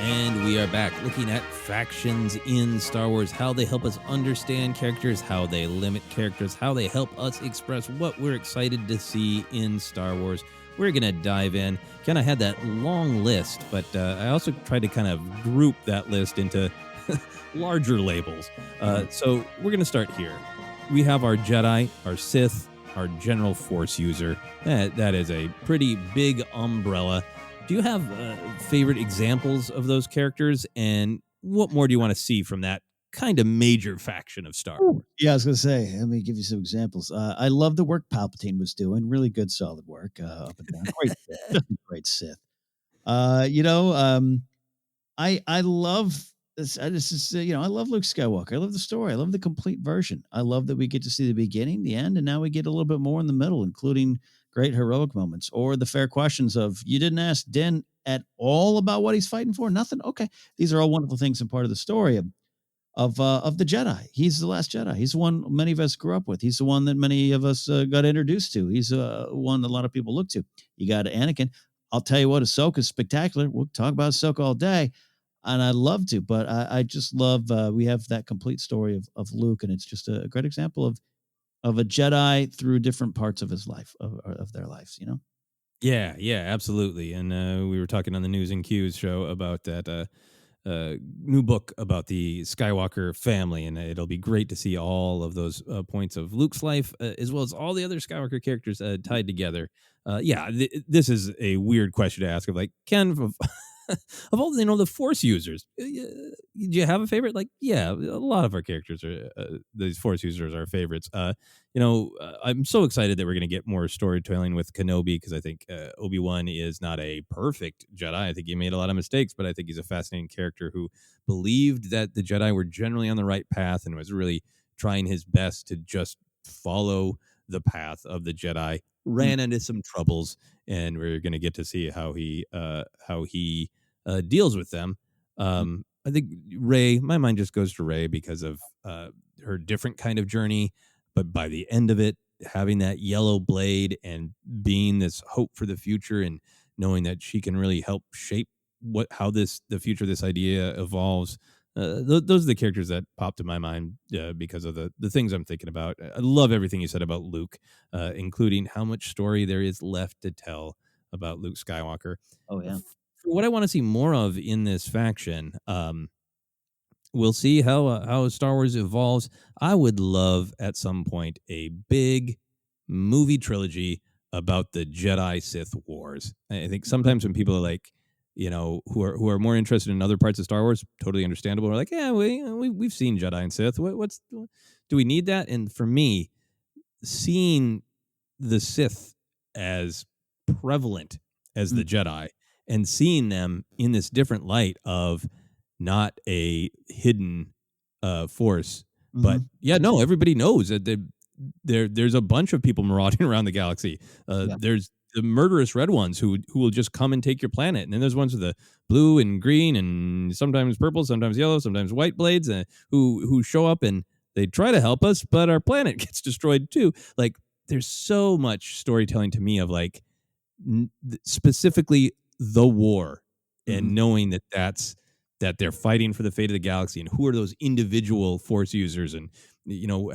And we are back looking at factions in Star Wars, how they help us understand characters, how they limit characters, how they help us express what we're excited to see in Star Wars. We're going to dive in. Kind of had that long list, but I also tried to kind of group that list into larger labels. So we're going to start here. We have our Jedi, our Sith, our General Force user. That is a pretty big umbrella. Do you have favorite examples of those characters, and what more do you want to see from that kind of major faction of Star Wars? Yeah, I was going to say, let me give you some examples. I love the work Palpatine was doing. Really good, solid work up and down. Great Sith. I love this. I love Luke Skywalker. I love the story. I love the complete version. I love that we get to see the beginning, the end, and now we get a little bit more in the middle, including great heroic moments or the fair questions of, you didn't ask Din at all about what he's fighting for? Nothing? Okay. These are all wonderful things and part of the story of the Jedi. He's the last Jedi. He's the one many of us grew up with. He's the one that many of us got introduced to. He's one that a lot of people look to. You got Anakin. I'll tell you what, Ahsoka's spectacular. We'll talk about Ahsoka all day, and I'd love to, but I just love we have that complete story of Luke, and it's just a great example of a Jedi through different parts of his life, of their lives, you know? Yeah, absolutely. And we were talking on the News and Cues show about that new book about the Skywalker family, and it'll be great to see all of those points of Luke's life, as well as all the other Skywalker characters tied together. This is a weird question to ask of like, Ken, of, of all the Force users, do you have a favorite? Like, yeah, a lot of our characters are these Force users are favorites. I'm so excited that we're going to get more storytelling with Kenobi, because I think Obi-Wan is not a perfect Jedi. I think he made a lot of mistakes, but I think he's a fascinating character who believed that the Jedi were generally on the right path and was really trying his best to just follow the path of the Jedi. Ran into some troubles, and we're going to get to see how he deals with them. I think Rey, my mind just goes to Rey because of her different kind of journey, but by the end of it, having that yellow blade and being this hope for the future, and knowing that she can really help shape how the future of this idea evolves. Those are the characters that popped in my mind because of the things I'm thinking about. I love everything you said about Luke, including how much story there is left to tell about Luke Skywalker. Oh, yeah. For what I want to see more of in this faction, we'll see how Star Wars evolves. I would love at some point a big movie trilogy about the Jedi Sith Wars. I think sometimes when people are like, who are more interested in other parts of Star Wars, totally understandable. We're like, yeah, we've seen Jedi and Sith. Do we need that? And for me, seeing the Sith as prevalent as the Jedi, and seeing them in this different light of not a hidden force, but everybody knows that there's a bunch of people marauding around the galaxy. There's the murderous red ones who will just come and take your planet, and then there's ones with the blue and green and sometimes purple, sometimes yellow, sometimes white blades, who show up and they try to help us, but our planet gets destroyed too. Like, there's so much storytelling to me of like specifically the war, and knowing that they're fighting for the fate of the galaxy, and who are those individual Force users, and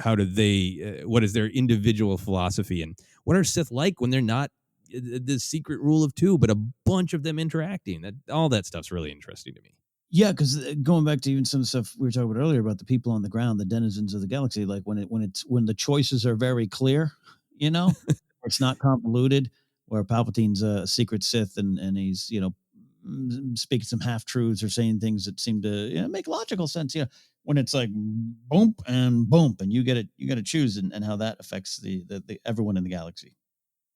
how do they what is their individual philosophy, and what are Sith like when they're not the secret rule of two, but a bunch of them interacting. All that stuff's really interesting to me. Yeah, because going back to even some stuff we were talking about earlier about the people on the ground, the denizens of the galaxy, like when the choices are very clear, where it's not convoluted, where Palpatine's a secret Sith and he's speaking some half truths or saying things that seem to make logical sense. When it's like boom, and you get to choose, and how that affects the everyone in the galaxy.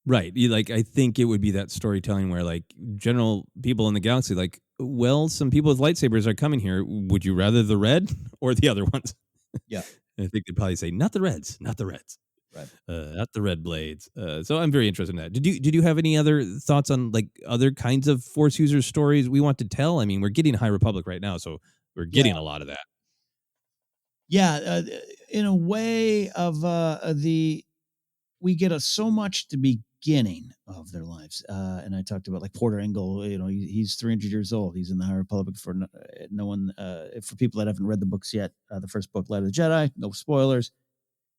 Right. I think it would be that storytelling where like general people in the galaxy, like, well, some people with lightsabers are coming here. Would you rather the red or the other ones? Yeah. I think they'd probably say, not the reds. Right. Not the red blades. So I'm very interested in that. Did you have any other thoughts on like other kinds of Force user stories we want to tell? I mean, we're getting High Republic right now, so we're getting a lot of that. Yeah. In a way of we get so much to beginning of their lives. And I talked about like Porter Engle, he's 300 years old. He's in the High Republic for no one, for people that haven't read the books yet. The first book, Light of the Jedi, no spoilers.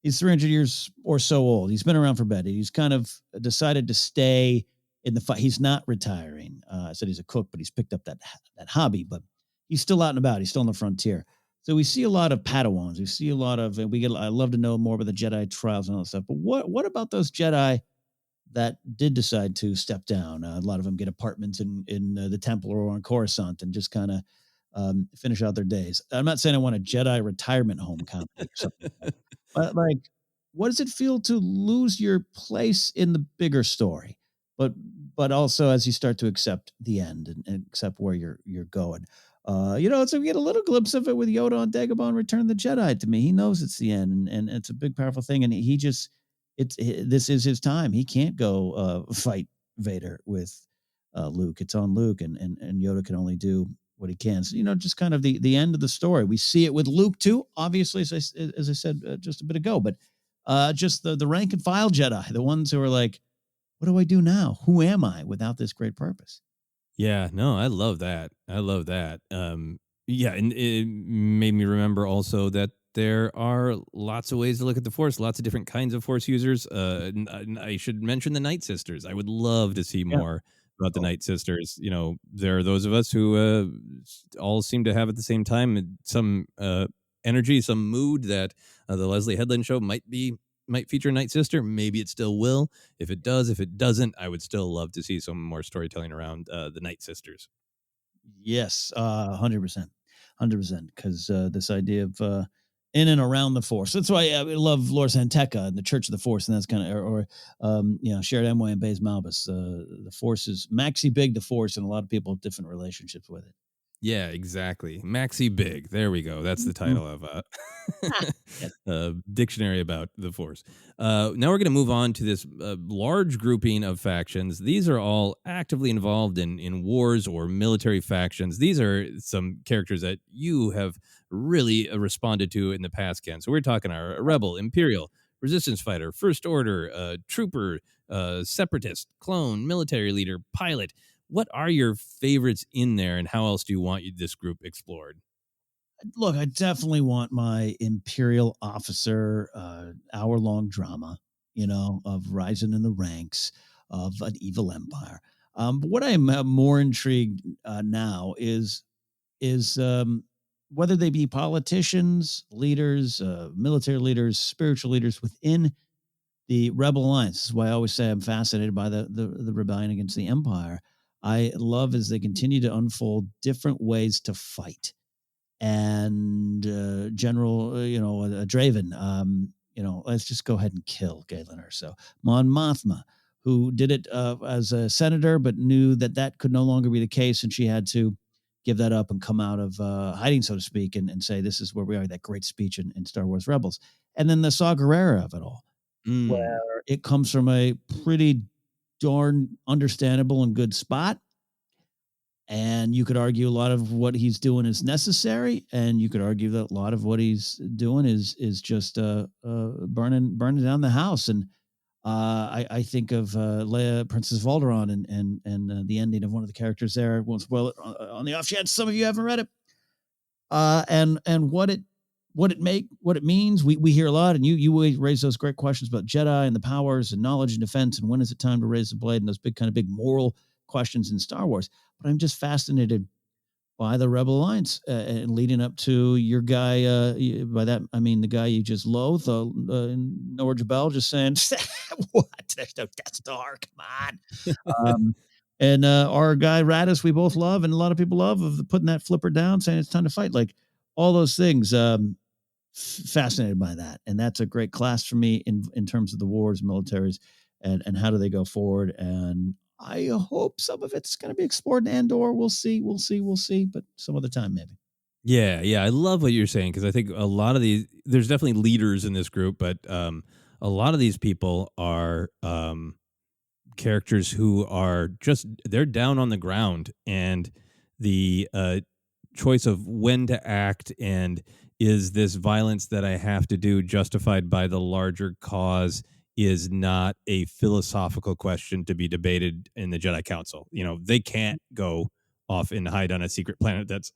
He's 300 years or so old. He's been around for a bit. He's kind of decided to stay in the fight. He's not retiring. I said he's a cook, but he's picked up that hobby, but he's still out and about. He's still on the frontier. So we see a lot of Padawans. We see a lot of, and I love to know more about the Jedi trials and all that stuff. But what about those Jedi that did decide to step down? A lot of them get apartments in the temple or on Coruscant and just kind of finish out their days. I'm not saying I want a Jedi retirement home company or something like that. But like, what does it feel to lose your place in the bigger story? But also as you start to accept the end and accept where you're going. So we get a little glimpse of it with Yoda on Dagobah Return of the Jedi. To me, he knows it's the end, and it's a big, powerful thing. And this is his time. He can't go fight Vader with Luke. It's on Luke, and Yoda can only do what he can. So, just kind of the end of the story. We see it with Luke too, obviously, as I said just a bit ago. But just the rank and file Jedi, the ones who are like, what do I do now? Who am I without this great purpose? Yeah, no, I love that. And it made me remember also that there are lots of ways to look at the Force, lots of different kinds of Force users. I should mention the Night Sisters. I would love to see more about the Night Sisters. There are those of us who all seem to have at the same time some energy, some mood that the Leslie Headland show might feature a Night Sister. Maybe it still will. If it does, if it doesn't, I would still love to see some more storytelling around the Night Sisters. Yes, 100%. 100%. Because this idea of in and around the Force. That's why I love Lor San Tekka and the Church of the Force, and that's kind of, or Shared Amway and Baze Malbus. The Force is Maxi Big, the Force, and a lot of people have different relationships with it. Yeah, exactly. Maxi Big. There we go. That's the title of a dictionary about the Force. Now we're going to move on to this large grouping of factions. These are all actively involved in wars or military factions. These are some characters that you have really responded to in the past, Ken. So we're talking our Rebel, Imperial, Resistance Fighter, First Order, Trooper, Separatist, Clone, Military Leader, Pilot. What are your favorites in there, and how else do you want this group explored? Look, I definitely want my Imperial officer hour-long drama, of rising in the ranks of an evil empire. But what I'm more intrigued now is whether they be politicians, leaders, military leaders, spiritual leaders within the Rebel Alliance. This is why I always say I'm fascinated by the rebellion against the Empire. I love as they continue to unfold different ways to fight. And General, Draven, let's just go ahead and kill Galen Erso. Mon Mothma, who did it as a senator, but knew that could no longer be the case, and she had to give that up and come out of hiding, so to speak, and say, this is where we are, that great speech in Star Wars Rebels. And then the Saw Gerrera of it all, where it comes from a pretty darn understandable and good spot. And you could argue a lot of what he's doing is necessary, and you could argue that a lot of what he's doing is just burning down the house. And I think of Leia, Princess Valderon, and the ending of one of the characters there. I won't spoil it on the off chance some of you haven't read it. And what it means. We hear a lot, and you raise those great questions about Jedi and the powers and knowledge and defense, and when is it time to raise the blade, and those big moral questions in Star Wars. But I'm just fascinated by the Rebel Alliance and leading up to your guy. By that, I mean the guy you just loathe, Norge Bell, just saying, what? There's no Death Star. Come on. And our guy Radis, we both love, and a lot of people love, of putting that flipper down, saying it's time to fight. Like all those things. Fascinated by that. And that's a great class for me in terms of the wars, militaries, and how do they go forward. And I hope some of it's going to be explored in Andor. We'll see, but some other time maybe. Yeah. I love what you're saying, because I think a lot of these, there's definitely leaders in this group, but a lot of these people are characters who are just, they're down on the ground, and the choice of when to act, and is this violence that I have to do justified by the larger cause, is not a philosophical question to be debated in the Jedi Council. They can't go off and hide on a secret planet that's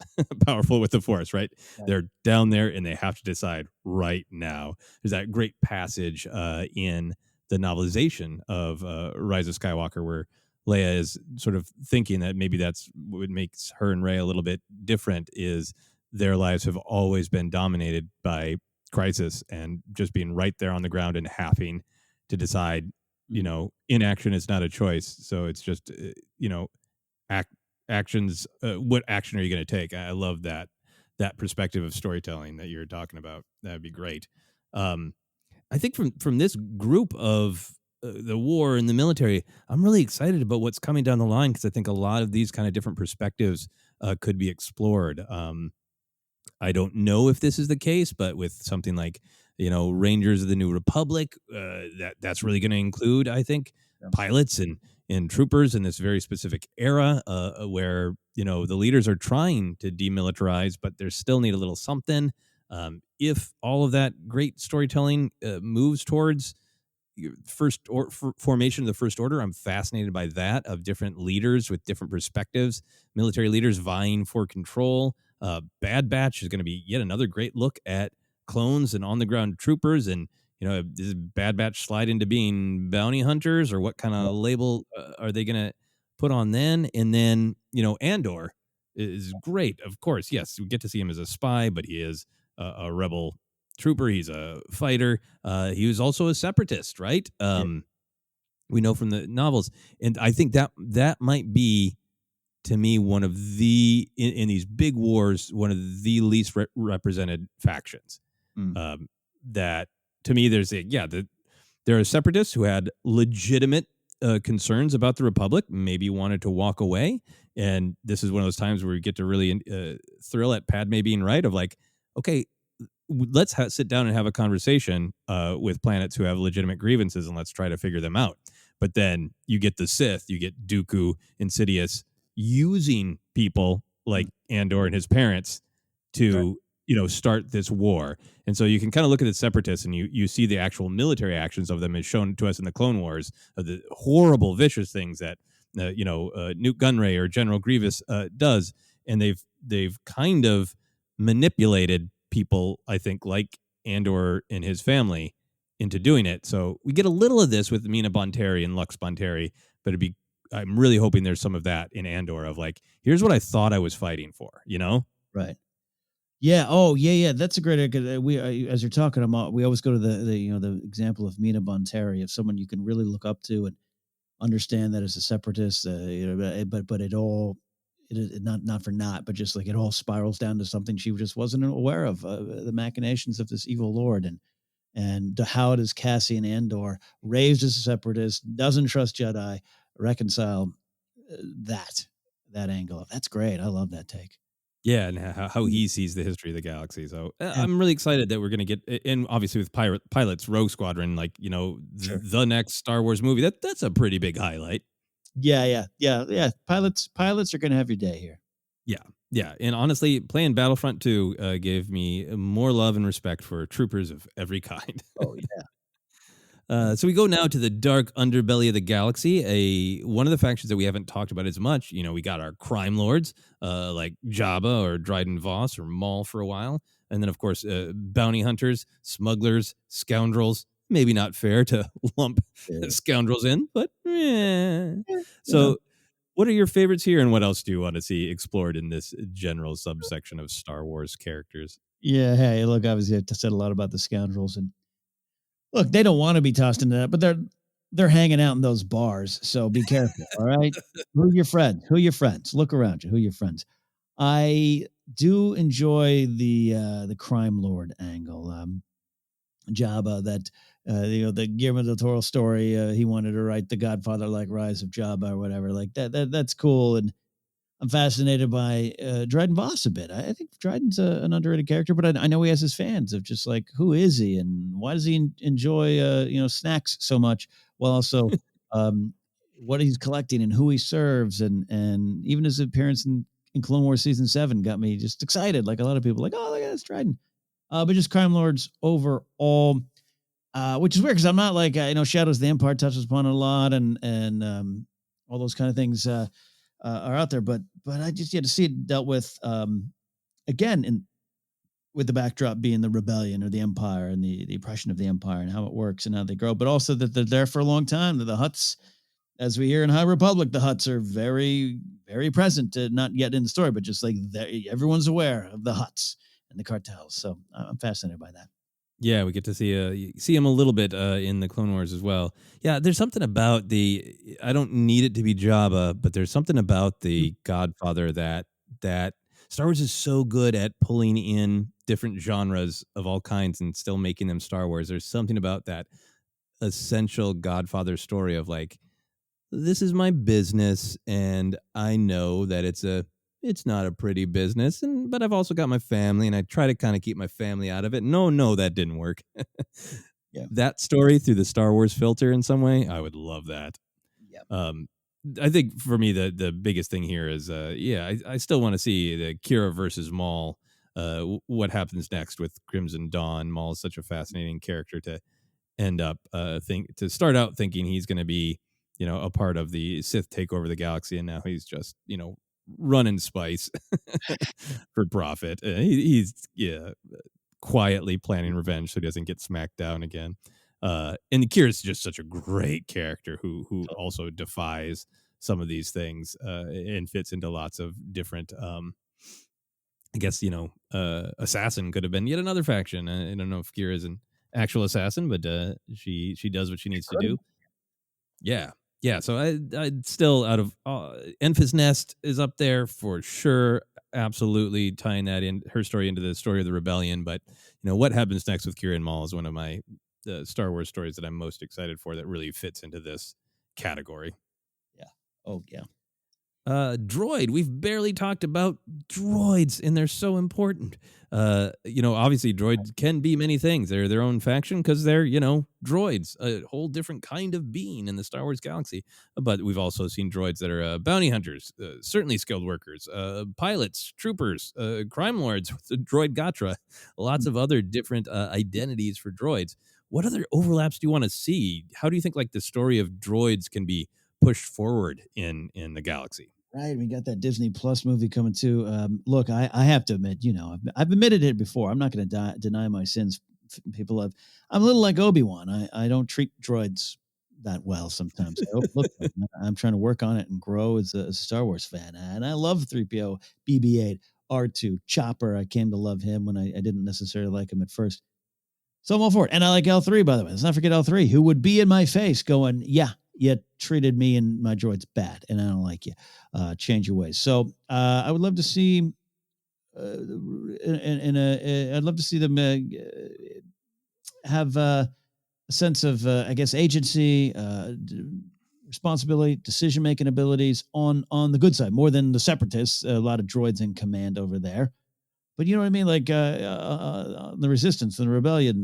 powerful with the Force, right? They're down there, and they have to decide right now. There's that great passage in the novelization of Rise of Skywalker where Leia is sort of thinking that maybe that's what makes her and Rey a little bit different, is their lives have always been dominated by crisis and just being right there on the ground and having to decide, inaction is not a choice. So it's just, actions. What action are you going to take? I love that perspective of storytelling that you're talking about. That'd be great. I think from this group of the war and the military, I'm really excited about what's coming down the line, because I think a lot of these kind of different perspectives could be explored. I don't know if this is the case, but with something like, Rangers of the New Republic, that's really going to include, I think, pilots and troopers in this very specific era where, the leaders are trying to demilitarize, but they still need a little something. If all of that great storytelling moves towards formation of the First Order, I'm fascinated by that, of different leaders with different perspectives, military leaders vying for control. Bad Batch is going to be yet another great look at clones and on-the-ground troopers, and does Bad Batch slide into being bounty hunters, or what kind of label are they going to put on then. And then, Andor is great. Of course, yes, we get to see him as a spy, but he is a rebel trooper. He's a fighter. He was also a separatist, right? We know from the novels. And I think that might be, to me, one of the, in these big wars, one of the least represented factions. That, to me, there are separatists who had legitimate concerns about the Republic, maybe wanted to walk away. And this is one of those times where we get to really thrill at Padme being right, of like, okay, let's sit down and have a conversation with planets who have legitimate grievances, and let's try to figure them out. But then you get the Sith, you get Dooku, Insidious, using people like Andor and his parents to start this war. And so you can kind of look at the separatists, and you see the actual military actions of them as shown to us in the Clone Wars, of the horrible, vicious things that Newt Gunray or General Grievous does. And they've kind of manipulated people, I think, like Andor and his family, into doing it. So we get a little of this with Mina Bonteri and Lux Bonteri, but I'm really hoping there's some of that in Andor, of like, here's what I thought I was fighting for, Right. Yeah. Oh, yeah. That's a great. As you're talking about, we always go to the example of Mina Bonteri, of someone you can really look up to and understand that as a separatist. But it all, not for naught, but just like it all spirals down to something she just wasn't aware of, the machinations of this evil lord, and how does Cassian Andor, raised as a separatist, doesn't trust Jedi, reconcile that angle. That's great. I love that take. Yeah, and how he sees the history of the galaxy. So I'm really excited that we're going to get, and obviously with pilots, Rogue Squadron, like, the next Star Wars movie, that's a pretty big highlight. Yeah. Pilots are going to have your day here. Yeah. And honestly, playing Battlefront 2 gave me more love and respect for troopers of every kind. Oh, yeah. So we go now to the Dark Underbelly of the galaxy, one of the factions that we haven't talked about as much. We got our crime lords, like Jabba or Dryden Voss or Maul for a while. And then, of course, bounty hunters, smugglers, scoundrels. Maybe not fair to lump scoundrels in, but So what are your favorites here, and what else do you want to see explored in this general subsection of Star Wars characters? Yeah, hey, look, obviously I said a lot about the scoundrels, and look, they don't want to be tossed into that, but they're hanging out in those bars, so be careful, all right? Who are your friends? Look around you. Who are your friends? I do enjoy the crime lord angle. Jabba, that the Guillermo del Toro story, he wanted to write the Godfather like Rise of Jabba or whatever, like that's cool. And I'm fascinated by Dryden Voss a bit. I think Dryden's an underrated character, but I know he has his fans of just like, who is he and why does he enjoy snacks so much, while also what he's collecting and who he serves, and even his appearance in Clone Wars season 7 got me just excited. Like a lot of people, like, oh, look at this Dryden. But just crime lords overall, which is weird because I'm not like Shadows of the Empire touches upon it a lot, and all those kind of things are out there. But I just to see it dealt with again with the backdrop being the rebellion or the Empire and the oppression of the Empire and how it works and how they grow, but also that they're there for a long time. That the Hutts, as we hear in High Republic, the Hutts are very, very present. Not yet in the story, but just like everyone's aware of the Hutts and the cartels. So I'm fascinated by that. Yeah, we get to see him a little bit in the Clone Wars as well. Yeah, there's something about I don't need it to be Jabba, but there's something about the Godfather that Star Wars is so good at pulling in different genres of all kinds and still making them Star Wars. There's something about that essential Godfather story of like, this is my business, and I know that it's not a pretty business, but I've also got my family, and I try to kind of keep my family out of it. No, that didn't work. Yeah. That story through the Star Wars filter in some way, I would love that. Yeah. I think for me, the biggest thing here is, I still want to see the Kira versus Maul. What happens next with Crimson Dawn? Maul is such a fascinating character to end up to start out thinking he's going to be, a part of the Sith take over the galaxy, and now he's just, running spice for profit. He's quietly planning revenge so he doesn't get smacked down again. And Kira's just such a great character who also defies some of these things, and fits into lots of different. I guess assassin could have been yet another faction. I don't know if Kira's an actual assassin, but she does what she needs to do. Yeah. Yeah. So I'd still out of Enfys Nest is up there for sure. Absolutely tying that in her story into the story of the rebellion. But what happens next with Kira and Maul is one of my Star Wars stories that I'm most excited for that really fits into this category. Yeah. Oh yeah. Droid. We've barely talked about droids, and they're so important. Obviously droids can be many things. They're their own faction because they're, droids, a whole different kind of being in the Star Wars galaxy. But we've also seen droids that are bounty hunters, certainly skilled workers, pilots, troopers, crime lords, the droid Gatra, lots of other different identities for droids. What other overlaps do you want to see? How do you think like the story of droids can be pushed forward in the galaxy? Right, we got that Disney Plus movie coming too. Look, I have to admit, I've admitted it before. I'm not going to deny my sins. People I'm a little like Obi-Wan. I don't treat droids that well sometimes. I'm trying to work on it and grow as a Star Wars fan. And I love 3PO, BB-8, R2, Chopper. I came to love him when I didn't necessarily like him at first. So I'm all for it. And I like L3, by the way. Let's not forget L3, who would be in my face going, yeah, you treated me and my droids bad, and I don't like you. Change your ways. So I would love to see, I'd love to see them have a sense of, I guess, agency, responsibility, decision-making abilities on the good side, more than the Separatists. A lot of droids in command over there. But you know what I mean? Like the Resistance and the Rebellion,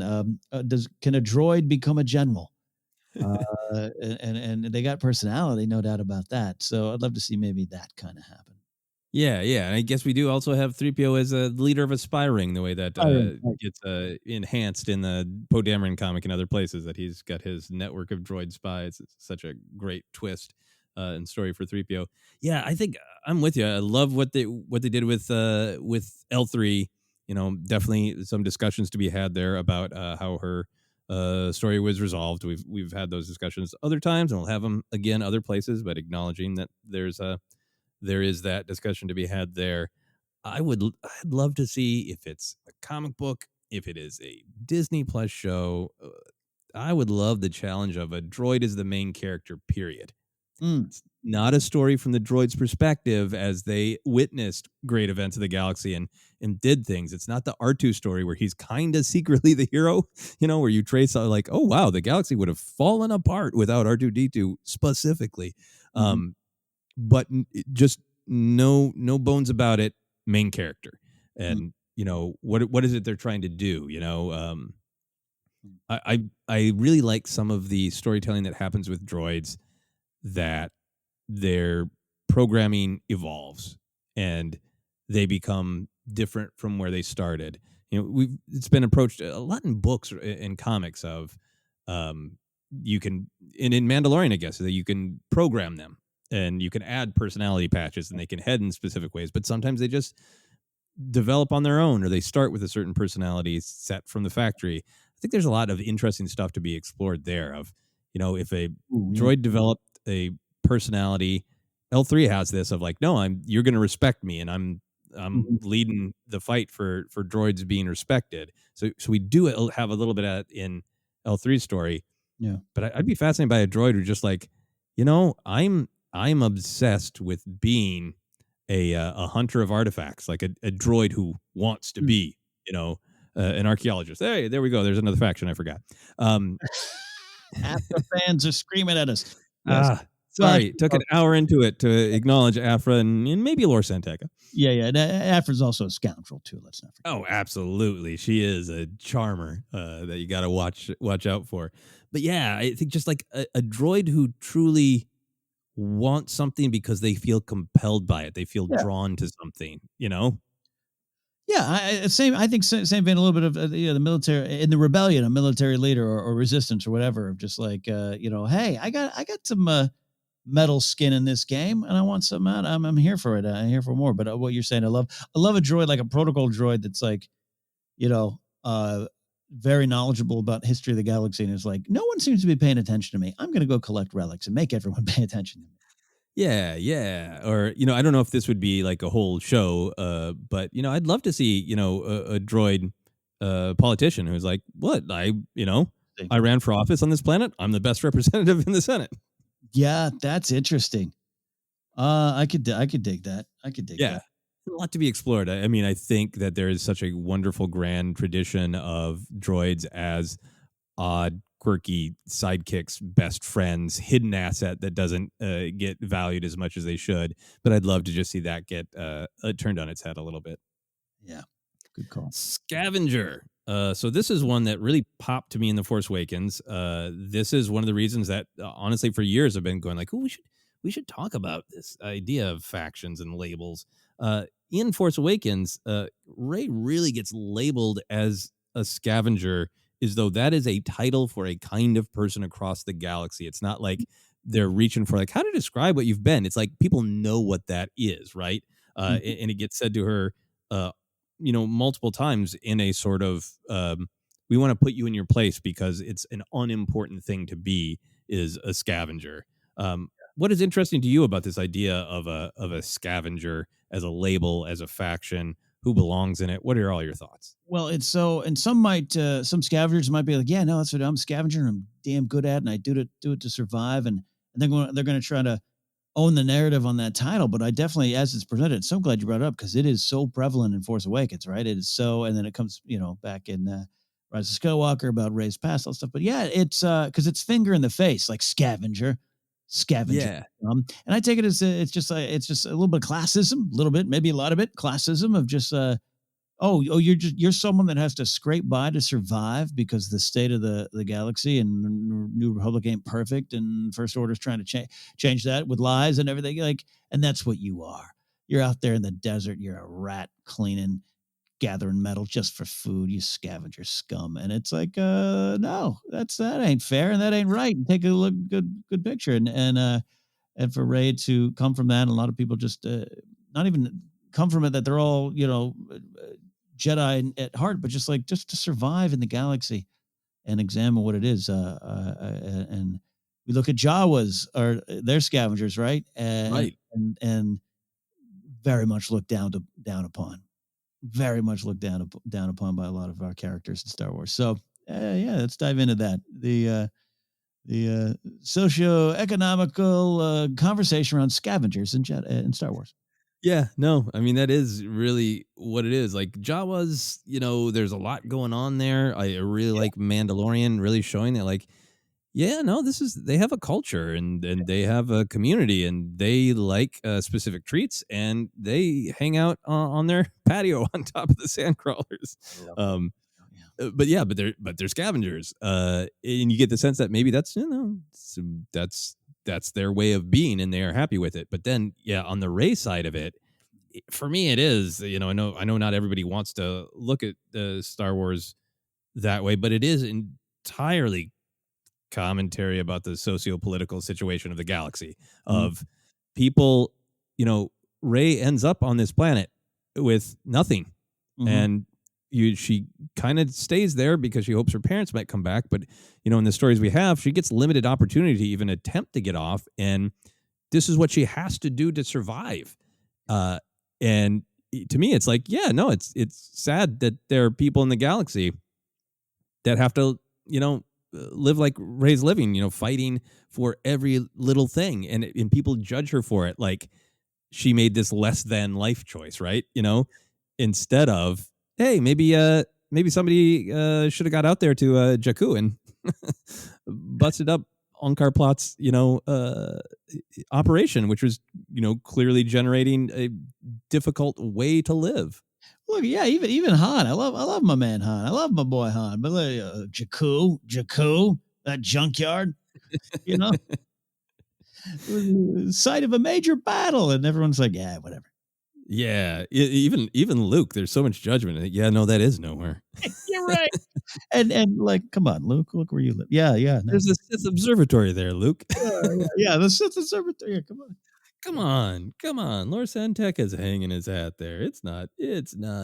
can a droid become a general? And they got personality, no doubt about that. So I'd love to see maybe that kind of happen. Yeah, and I guess we do also have 3PO as a leader of a spy ring, the way that gets enhanced in the Poe Dameron comic and other places, that he's got his network of droid spies. It's such a great twist and story for 3PO. Yeah, I think I'm with you. I love what they did with L3. Definitely some discussions to be had there about how her story was resolved. We've had those discussions other times, and we'll have them again other places, but acknowledging that there is that discussion to be had there. I'd love to see if it's a comic book, if it is a Disney Plus show. I would love the challenge of a droid as the main character, period. It's not a story from the droid's perspective as they witnessed great events of the galaxy and did things. It's not the R2 story where he's kind of secretly the hero, where you trace out like, oh, wow, the galaxy would have fallen apart without R2-D2 specifically. But just no bones about it, main character. And, what is it they're trying to do? I really like some of the storytelling that happens with droids, that their programming evolves and they become different from where they started. It's been approached a lot in books and comics of you can, and in Mandalorian, I guess, that you can program them and you can add personality patches and they can head in specific ways, but sometimes they just develop on their own, or they start with a certain personality set from the factory. I think there's a lot of interesting stuff to be explored there of, if a droid developed a personality, L3 has this of like, no, you're going to respect me, and I'm leading the fight for droids being respected. So we do have a little bit of that in L3's story. Yeah. But I'd be fascinated by a droid who's just like, I'm obsessed with being a hunter of artifacts, like a droid who wants to be, an archaeologist. Hey, there we go. There's another faction I forgot. After fans are screaming at us. Yes. Sorry, took an hour into it to acknowledge Afra and maybe Lor Santeca. Yeah. And Afra's also a scoundrel too. Let's not forget. Oh, absolutely. She is a charmer that you got to watch out for. But yeah, I think just like a droid who truly wants something because they feel compelled by it. They feel drawn to something, Yeah, I think same vein. A little bit of the military in the rebellion, a military leader or resistance or whatever. Just like hey, I got some metal skin in this game, and I want some out. I'm here for it. I'm here for more. But what you're saying, I love a droid, like a protocol droid that's like, very knowledgeable about history of the galaxy, and is like, no one seems to be paying attention to me. I'm going to go collect relics and make everyone pay attention to me. Yeah. Or, I don't know if this would be like a whole show, but, I'd love to see, a droid politician who's like, what? I ran for office on this planet. I'm the best representative in the Senate. Yeah, that's interesting. I could dig that. I could dig Yeah. that. A lot to be explored. I mean, I think that there is such a wonderful grand tradition of droids as odd, quirky sidekicks, best friends, hidden asset that doesn't get valued as much as they should. But I'd love to just see that get turned on its head a little bit. Yeah, good call. Scavenger. So this is one that really popped to me in The Force Awakens. This is one of the reasons that honestly for years I've been going like, oh, we should talk about this idea of factions and labels. In Force Awakens, Rey really gets labeled as a scavenger, as though that is a title for a kind of person across the galaxy. It's not like they're reaching for like how to describe what you've been. It's like people know what that is, right? And it gets said to her, multiple times in a sort of we want to put you in your place because it's an unimportant thing to be is a scavenger. What is interesting to you about this idea of a scavenger as a label, as a faction? Who belongs in it? What are all your thoughts? Well, it's so, and some scavengers might be like, yeah, no, that's what I'm a scavenger. And I'm damn good at, it, and I do it to survive. And they're going to try to own the narrative on that title. But I definitely, as it's presented, so glad you brought it up because it is so prevalent in Force Awakens, right? It is so, and then it comes, back in Rise of Skywalker about Rey's past, all stuff. But yeah, it's because it's finger in the face, like scavenger. Yeah. And I take it as it's just a little bit of classism, a little bit, maybe a lot of it, classism of just you're someone that has to scrape by to survive because the state of the galaxy and New Republic ain't perfect, and First Order's trying to change that with lies and everything. Like, and that's what you are. You're out there in the desert. You're a rat cleaning, gathering metal just for food. You scavenger scum. And it's like, no, that ain't fair and that ain't right. And take a look, good picture. And for Rey to come from that, and a lot of people just not even come from it that they're all Jedi at heart, but just to survive in the galaxy and examine what it is. And we look at Jawas or they're scavengers, right? Right. And very much looked down upon. Very much looked down upon by a lot of our characters in Star Wars. So yeah, let's dive into that. The socio-economical conversation around scavengers in Star Wars. Yeah, no, I mean, that is really what it is. Like Jawas, there's a lot going on there. I really like Mandalorian really showing that, like, yeah, no, they have a culture and they have a community and they like specific treats and they hang out on their patio on top of the sand crawlers. But they're scavengers. And you get the sense that maybe that's, that's their way of being and they are happy with it. But then, yeah, on the Rey side of it, for me, it is, I know not everybody wants to look at Star Wars that way, but it is entirely commentary about the socio-political situation of the galaxy of people, Rey ends up on this planet with nothing. And she kind of stays there because she hopes her parents might come back. But, in the stories we have, she gets limited opportunity to even attempt to get off. And this is what she has to do to survive. And to me, it's like, yeah, no, it's sad that there are people in the galaxy that have to, live like Rey's living, fighting for every little thing. And people judge her for it. Like she made this less than life choice, right? Instead of, hey, maybe somebody should have got out there to Jakku and busted up Unkar Plot's, operation, which was, clearly generating a difficult way to live. Look, yeah, even Han. I love my man Han. I love my boy Han. But Jakku, that junkyard, site of a major battle, and everyone's like, yeah, whatever. Yeah, even Luke. There's so much judgment. Yeah, no, that is nowhere. You're right. and like, come on, Luke, look where you live. Yeah. No. There's a Sith observatory there, Luke. yeah, the Sith observatory. Yeah, Come on. Lord Santek is hanging his hat there. It's not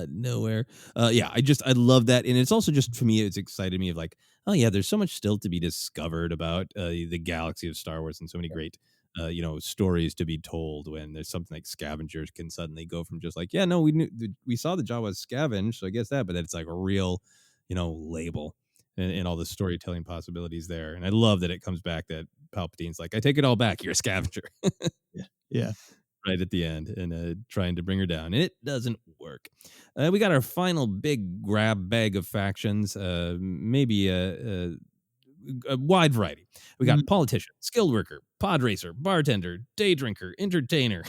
nowhere. Yeah, I love that. And it's also just, for me, it's excited me of like, oh yeah, there's so much still to be discovered about the galaxy of Star Wars and so many great stories to be told when there's something like scavengers can suddenly go from just like, we saw the Jawas scavenge, so I guess that, but then it's like a real, label and all the storytelling possibilities there. And I love that it comes back that Palpatine's like, I take it all back. You're a scavenger. Yeah. Right at the end and trying to bring her down. And it doesn't work. We got our final big grab bag of factions, maybe a wide variety. We got politician, skilled worker, pod racer, bartender, day drinker, entertainer,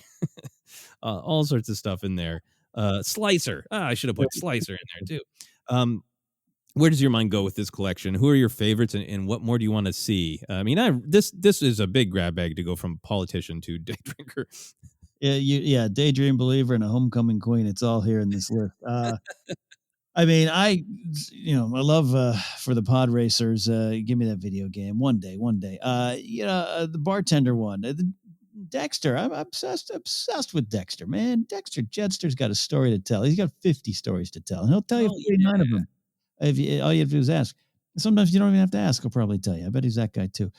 all sorts of stuff in there. Slicer. I should have put Slicer in there too. Where does your mind go with this collection? Who are your favorites, and what more do you want to see? I mean, this is a big grab bag to go from politician to day drinker. Yeah, daydream believer and a homecoming queen. It's all here in this list. I mean, I love for the pod racers. Give me that video game one day. The bartender one, Dexter. I'm obsessed with Dexter, man. Jetster's got a story to tell. He's got 50 stories to tell, and he'll tell you 49 of them. All you have to do is ask. Sometimes you don't even have to ask. He'll probably tell you. I bet he's that guy too.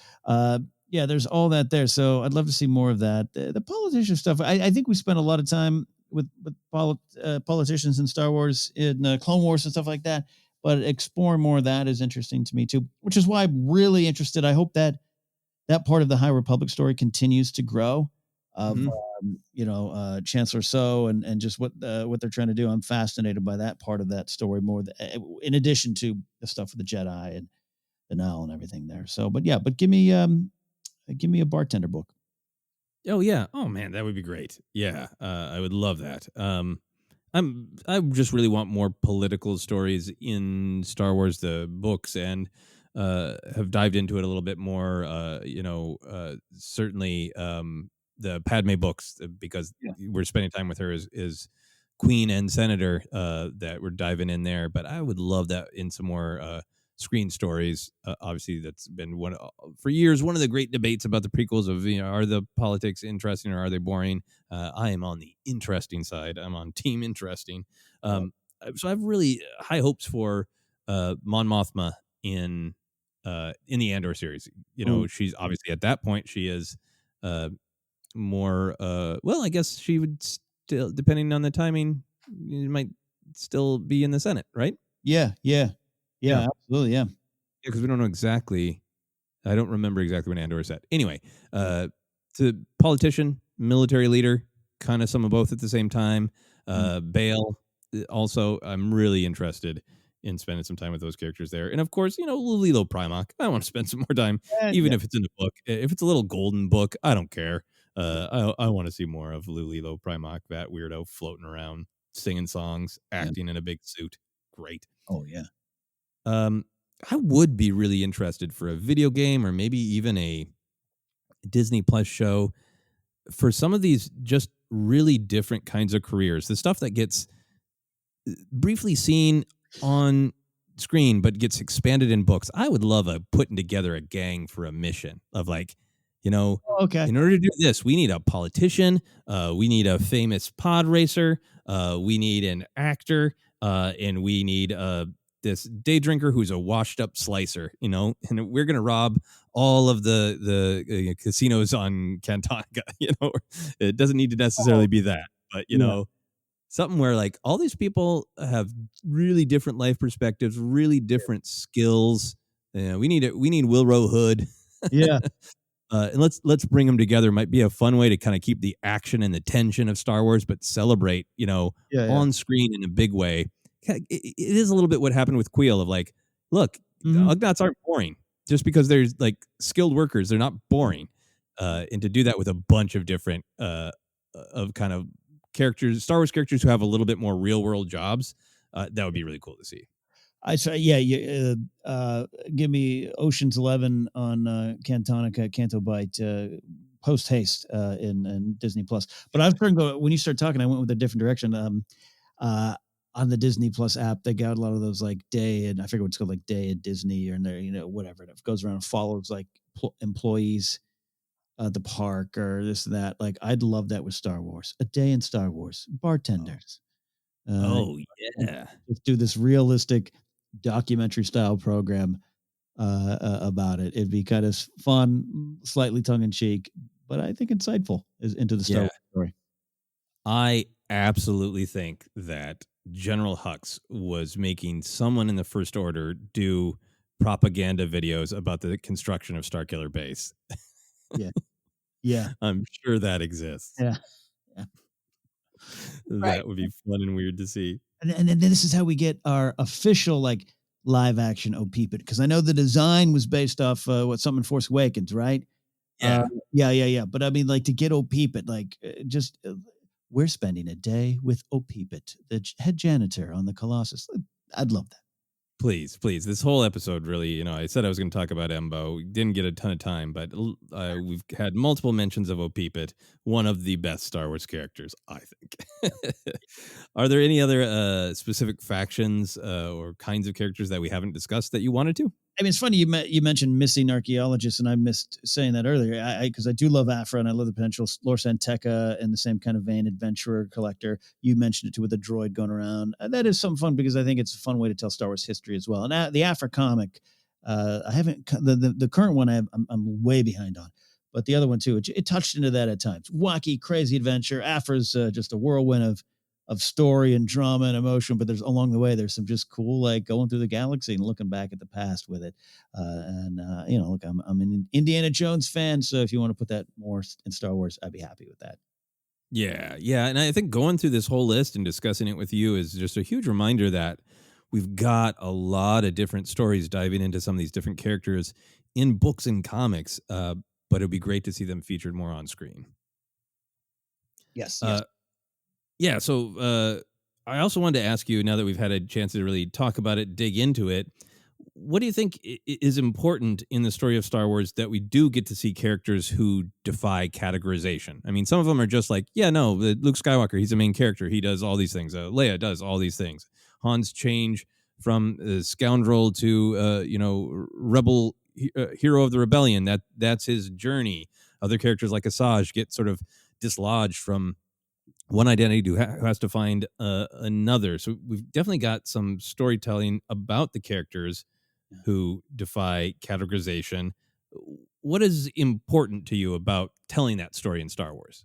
There's all that there. So I'd love to see more of that. The politician stuff. I think we spent a lot of time with politicians in Star Wars, in Clone Wars and stuff like that. But exploring more of that is interesting to me too, which is why I'm really interested. I hope that part of the High Republic story continues to grow. Of Chancellor So and just what they're trying to do. I'm fascinated by that part of that story more, in addition to the stuff with the Jedi and the Nile and everything there. So, but give me a bartender book. Oh yeah. Oh man, that would be great. Yeah, I would love that. I just really want more political stories in Star Wars, the books, and have dived into it a little bit more. Certainly the Padme books, because we're spending time with her as Queen and Senator, that we're diving in there. But I would love that in some more screen stories. Obviously, that's been for years one of the great debates about the prequels of, are the politics interesting or are they boring? I am on the interesting side. I'm on team interesting. So I have really high hopes for Mon Mothma in the Andor series. She's obviously at that point she is more I guess she would still, depending on the timing, might still be in the Senate, right? Yeah, absolutely, yeah. Because we don't know exactly. I don't remember exactly when Andor is set. Anyway, to politician, military leader, kind of some of both at the same time. Bail, also, I'm really interested in spending some time with those characters there. And of course, Lilo Primarch. I want to spend some more time, even if it's in a book. If it's a little golden book, I don't care. I want to see more of Lilo Primarch, that weirdo floating around, singing songs, acting in a big suit. Great. Oh yeah. I would be really interested for a video game or maybe even a Disney Plus show for some of these just really different kinds of careers. The stuff that gets briefly seen on screen but gets expanded in books. I would love putting together a gang for a mission of like, in order to do this, we need a politician, we need a famous pod racer, we need an actor, and we need this day drinker who's a washed up slicer, and we're going to rob all of the casinos on Cantonica. It doesn't need to necessarily be that, but something where like all these people have really different life perspectives, really different skills. We need Wilro Hood. Yeah. And let's bring them together. Might be a fun way to kind of keep the action and the tension of Star Wars, but celebrate, on screen in a big way. It is a little bit what happened with Queel of like, look, the Ugnaughts aren't boring just because there's like skilled workers. They're not boring. And to do that with a bunch of different of kind of characters, Star Wars characters who have a little bit more real world jobs, that would be really cool to see. I say, give me Ocean's 11 on Canto Bite, post haste in Disney Plus. But I was trying to go, when you start talking, I went with a different direction. On the Disney Plus app, they got a lot of those like day, and I forget what it's called, like Day at Disney, or in there, whatever. It goes around and follows like employees at the park or this and that. Like I'd love that with Star Wars. A day in Star Wars. Bartenders. Just do this realistic documentary style program about it. It'd be kind of fun, slightly tongue in cheek, but I think insightful into the Star Yeah. Wars story. I absolutely think that General Hux was making someone in the First Order do propaganda videos about the construction of Starkiller Base. Yeah. Yeah. I'm sure that exists. Yeah. Yeah. Right. That would be fun and weird to see. And then this is how we get our official like live action OP Pit, because I know the design was based off something in Force Awakens, right? Yeah. Yeah. But I mean, like to get OP Pit, like we're spending a day with OP Pit, the head janitor on the Colossus. I'd love that. Please. This whole episode really, I said I was going to talk about Embo. We didn't get a ton of time, but we've had multiple mentions of Opipit, one of the best Star Wars characters, I think. Are there any other specific factions or kinds of characters that we haven't discussed that you wanted to? I mean, it's funny you mentioned missing archaeologists, and I missed saying that earlier. Because I do love Afra, and I love the potential Lor San Tekka in the same kind of vein, adventurer, collector. You mentioned it too with a droid going around. That is some fun because I think it's a fun way to tell Star Wars history as well. And the Afra comic, I haven't the current one. I'm way behind on, but the other one too. It touched into that at times. Wacky, crazy adventure. Afra's just a whirlwind of story and drama and emotion, but there's along the way there's some just cool like going through the galaxy and looking back at the past with it. Look, I'm an Indiana Jones fan, so if you want to put that more in Star Wars, I'd be happy with that. Yeah, and I think going through this whole list and discussing it with you is just a huge reminder that we've got a lot of different stories diving into some of these different characters in books and comics, but it'd be great to see them featured more on screen. Yes. Yeah, so I also wanted to ask you, now that we've had a chance to really talk about it, dig into it, what do you think is important in the story of Star Wars that we do get to see characters who defy categorization? I mean, some of them are just like, Luke Skywalker, he's a main character. He does all these things. Leia does all these things. Han's change from scoundrel to, rebel hero of the rebellion. That's his journey. Other characters like Asajj get sort of dislodged from one identity who has to find another. So we've definitely got some storytelling about the characters who defy categorization. What is important to you about telling that story in Star Wars?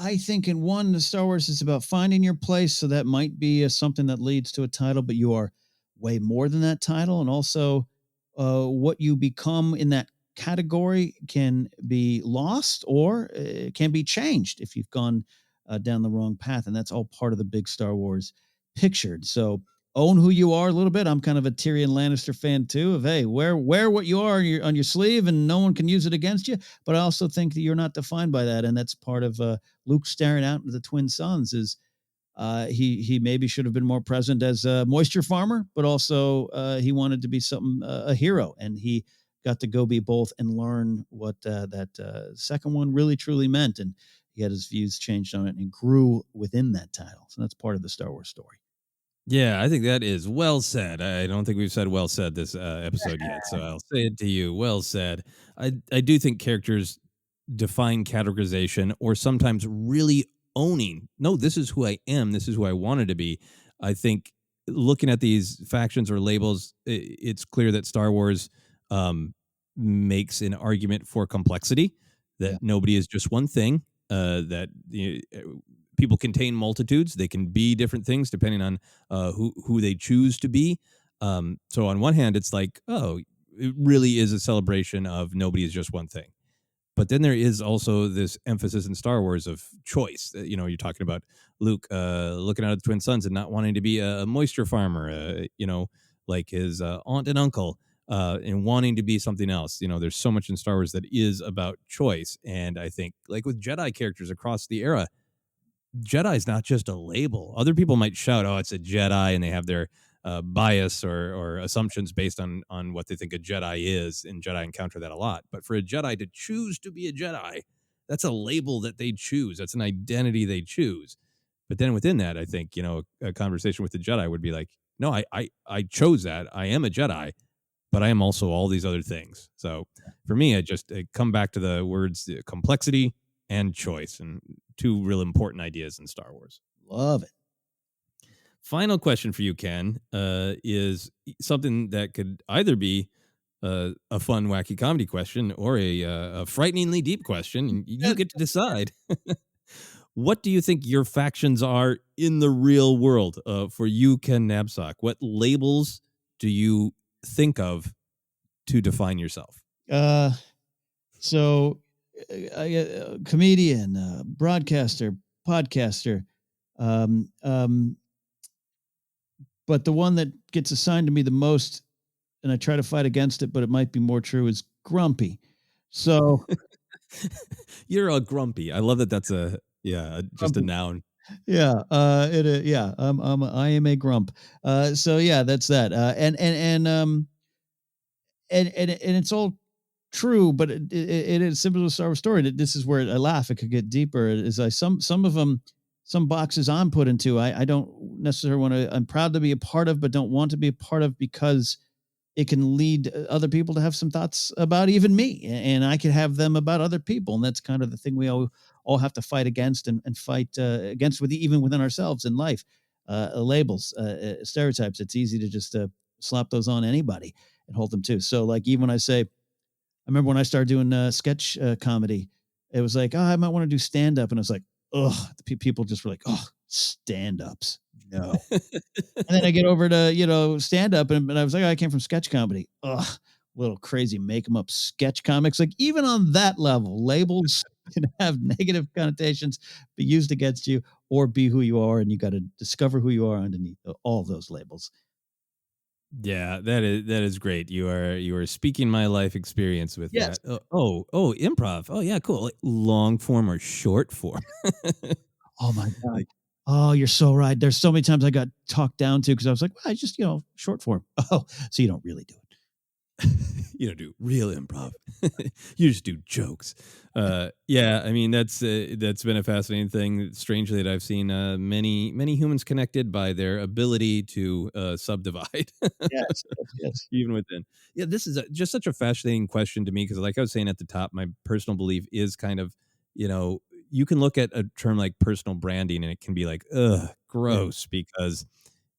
I think in one, the Star Wars is about finding your place. So that might be something that leads to a title, but you are way more than that title. And also what you become in that category can be lost or it can be changed if you've gone down the wrong path. And that's all part of the big Star Wars pictured. So own who you are a little bit. I'm kind of a Tyrion Lannister fan too of, hey, wear what you are on your sleeve and no one can use it against you. But I also think that you're not defined by that. And that's part of Luke staring out into the twin suns is he maybe should have been more present as a moisture farmer, but also he wanted to be a hero. And he got to go be both and learn what that second one really, truly meant. And he had his views changed on it and grew within that title. So that's part of the Star Wars story. Yeah, I think that is well said. I don't think we've said well said this episode yet, so I'll say it to you. Well said. I do think characters define categorization or sometimes really owning, no, this is who I am. This is who I wanted to be. I think looking at these factions or labels, it's clear that Star Wars makes an argument for complexity, that nobody is just one thing, that people contain multitudes. They can be different things depending on who they choose to be. So on one hand, it's like, oh, it really is a celebration of nobody is just one thing. But then there is also this emphasis in Star Wars of choice. You're talking about Luke looking out at the twin suns and not wanting to be a moisture farmer, like his aunt and uncle, and wanting to be something else. There's so much in Star Wars that is about choice. And I think like with Jedi characters across the era, Jedi's not just a label. Other people might shout, oh, it's a Jedi, and they have their bias or assumptions based on what they think a Jedi is, and Jedi encounter that a lot. But for a Jedi to choose to be a Jedi, that's a label that they choose. That's an identity they choose. But then within that, I think, a conversation with the Jedi would be like, no, I chose that. I am a Jedi, but I am also all these other things. So for me, I come back to the words complexity and choice, and two real important ideas in Star Wars. Love it. Final question for you, Ken, is something that could either be a fun, wacky comedy question or a frighteningly deep question, and you get to decide. What do you think your factions are in the real world? For you, Ken Knapsack, what labels do you think of to define yourself? So, comedian, broadcaster, podcaster, um, um, but the one that gets assigned to me the most, and I try to fight against it, but it might be more true, is grumpy. So, You're a grumpy. I love that. That's just a grumpy. noun. Yeah, yeah, I am a grump. So yeah, that's that. And it's all true, but it is simple to start a story. This is where I laugh. It could get deeper. Is I some of them, some boxes I'm put into. I don't necessarily want to. I'm proud to be a part of, but don't want to be a part of because it can lead other people to have some thoughts about even me, and I can have them about other people, and that's kind of the thing we all have to fight against and fight against with even within ourselves in life. Labels, stereotypes. It's easy to just slap those on anybody and hold them to. So like even when I say, I remember when I started doing sketch comedy, it was like, oh, I might want to do stand up, and I was like, oh, people just were like, oh, stand ups, no. And then I get over to, stand up and I was like, oh, I came from sketch comedy. Ugh, little crazy make them up sketch comics. Like even on that level, labels can have negative connotations, be used against you or be who you are. And you got to discover who you are underneath all those labels. Yeah, that is great. You are speaking my life experience with Yes. that. Oh, improv. Oh yeah, cool. Like long form or short form. Oh my God. Like Oh, you're so right. There's so many times I got talked down to because I was like, well, I just, short form. Oh, so you don't really do it. you don't do real improv. You just do jokes. Yeah, I mean that's been a fascinating thing. Strangely, that I've seen many humans connected by their ability to subdivide, Yes. Yes. even within. Yeah, this is just such a fascinating question to me because, like I was saying at the top, my personal belief is kind of, you know, you can look at a term like personal branding and it can be like, ugh, Yeah. gross because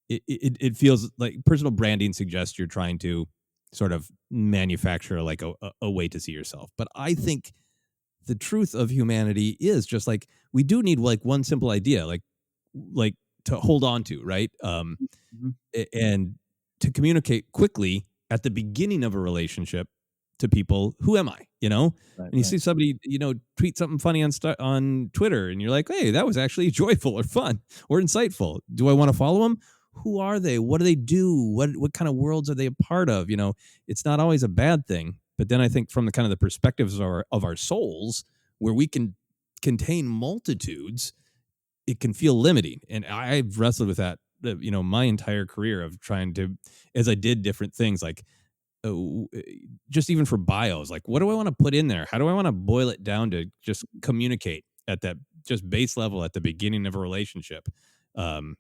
it feels like personal branding suggests you're trying to sort of manufacture like a way to see yourself. But I think the truth of humanity is just like we do need like one simple idea, like to hold on to, right? Mhm. And to communicate quickly at the beginning of a relationship to people, who am I? You know, Right. and you see somebody, tweet something funny on Twitter, and you're like, hey, that was actually joyful or fun or insightful. Do I want to follow them? Who are they? What do they do? What kind of worlds are they a part of? It's not always a bad thing. But then I think from the kind of the perspectives of our souls, where we can contain multitudes, it can feel limiting. And I've wrestled with that, my entire career of trying to, as I did different things, like uh, just even for bios, like what do I want to put in there? How do I want to boil it down to just communicate at that just base level at the beginning of a relationship? Um,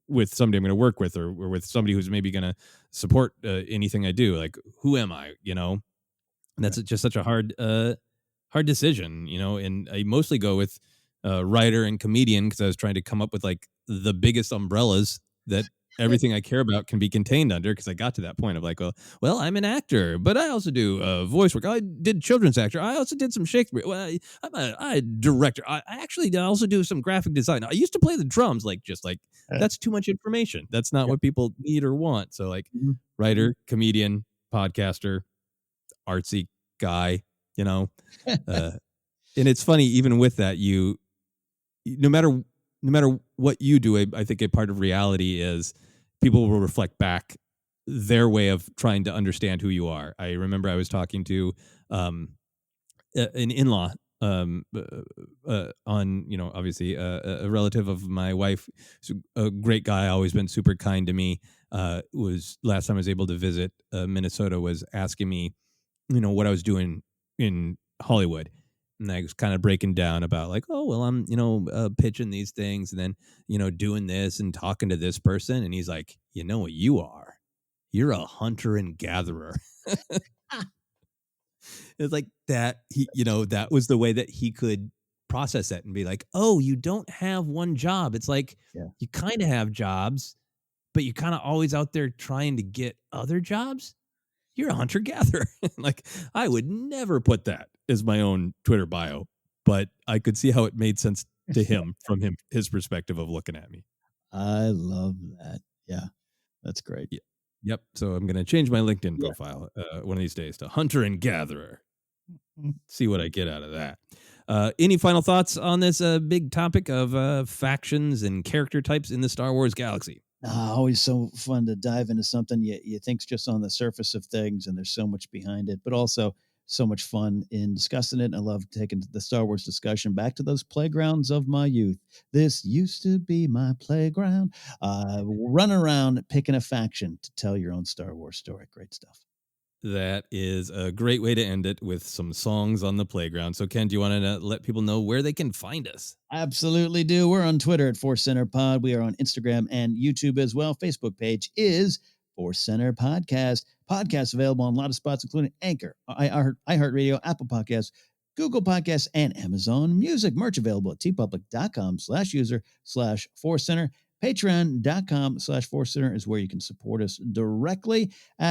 with somebody I'm going to work with, or with somebody who's maybe going to support anything I do. Like, who am I? And that's just such a hard decision. And I mostly go with writer and comedian because I was trying to come up with like the biggest umbrellas that everything I care about can be contained under. Because I got to that point of like, well, I'm an actor, but I also do voice work. I did children's actor. I also did some Shakespeare. Well, I'm a director. I actually also do some graphic design. I used to play the drums. Like, just like that's too much information. That's not what people need or want. So like, Mhm. writer, comedian, podcaster, artsy guy. You know, uh, and it's funny even with that no matter what you do, I think a part of reality is people will reflect back their way of trying to understand who you are. I remember I was talking to an in-law on, obviously a relative of my wife. He's a great guy, always been super kind to me. Was last time I was able to visit Minnesota, was asking me, what I was doing in Hollywood. And I was kind of breaking down about like, oh, well, I'm, pitching these things and then, doing this and talking to this person. And he's like, you know what you are? You're a hunter and gatherer. It's like that. That was the way that he could process it and be like, oh, you don't have one job. It's like, Yeah. you kind of have jobs, but you're kind of always out there trying to get other jobs. you're a hunter-gatherer. Like, I would never put that as my own Twitter bio, but I could see how it made sense to him from his perspective of looking at me. I love that. Yeah, that's great. Yeah. Yep. So I'm going to change my LinkedIn Yeah. profile one of these days to hunter and gatherer. See what I get out of that. Any final thoughts on this big topic of factions and character types in the Star Wars galaxy? Always so fun to dive into something you think's just on the surface of things, and there's so much behind it, but also so much fun in discussing it. And I love taking the Star Wars discussion back to those playgrounds of my youth. This used to be my playground. Run around picking a faction to tell your own Star Wars story. Great stuff. That is a great way to end it with some songs on the playground. So, Ken, do you want to let people know where they can find us? Absolutely do. We're on Twitter at ForceCenter Pod. We are on Instagram and YouTube as well. Facebook page is ForceCenter Podcast. Podcasts available on a lot of spots, including Anchor, iHeartRadio, Apple Podcasts, Google Podcasts, and Amazon Music. Merch available at tpublic.com/user/ForceCenter. Patreon.com/ForceCenter is where you can support us directly.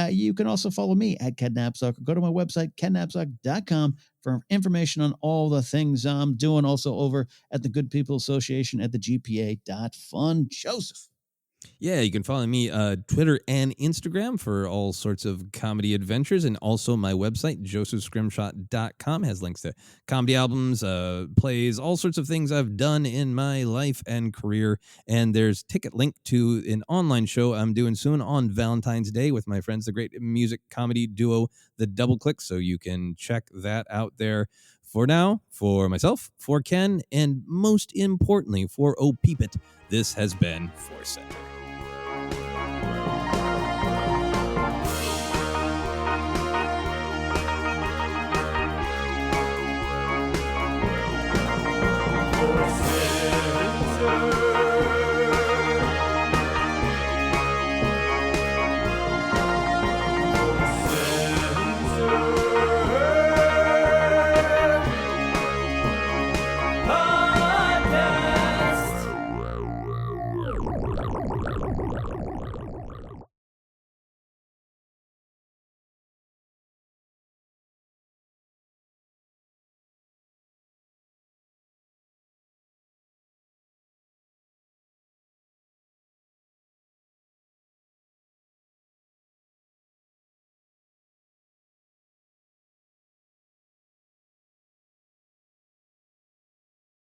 You can also follow me at KedNapzok, or go to my website, KedNapzok.com, for information on all the things I'm doing. Also over at the Good People Association at the GPA.fun. Joseph. Yeah, you can follow me Twitter and Instagram for all sorts of comedy adventures, and also my website, josephscrimshot.com, has links to comedy albums, plays, all sorts of things I've done in my life and career. And there's ticket link to an online show I'm doing soon on Valentine's Day with my friends, the great music comedy duo, The Double Click, so you can check that out there. For now, for myself, for Ken, and most importantly, for Oh Peep It, this has been ForceCenter.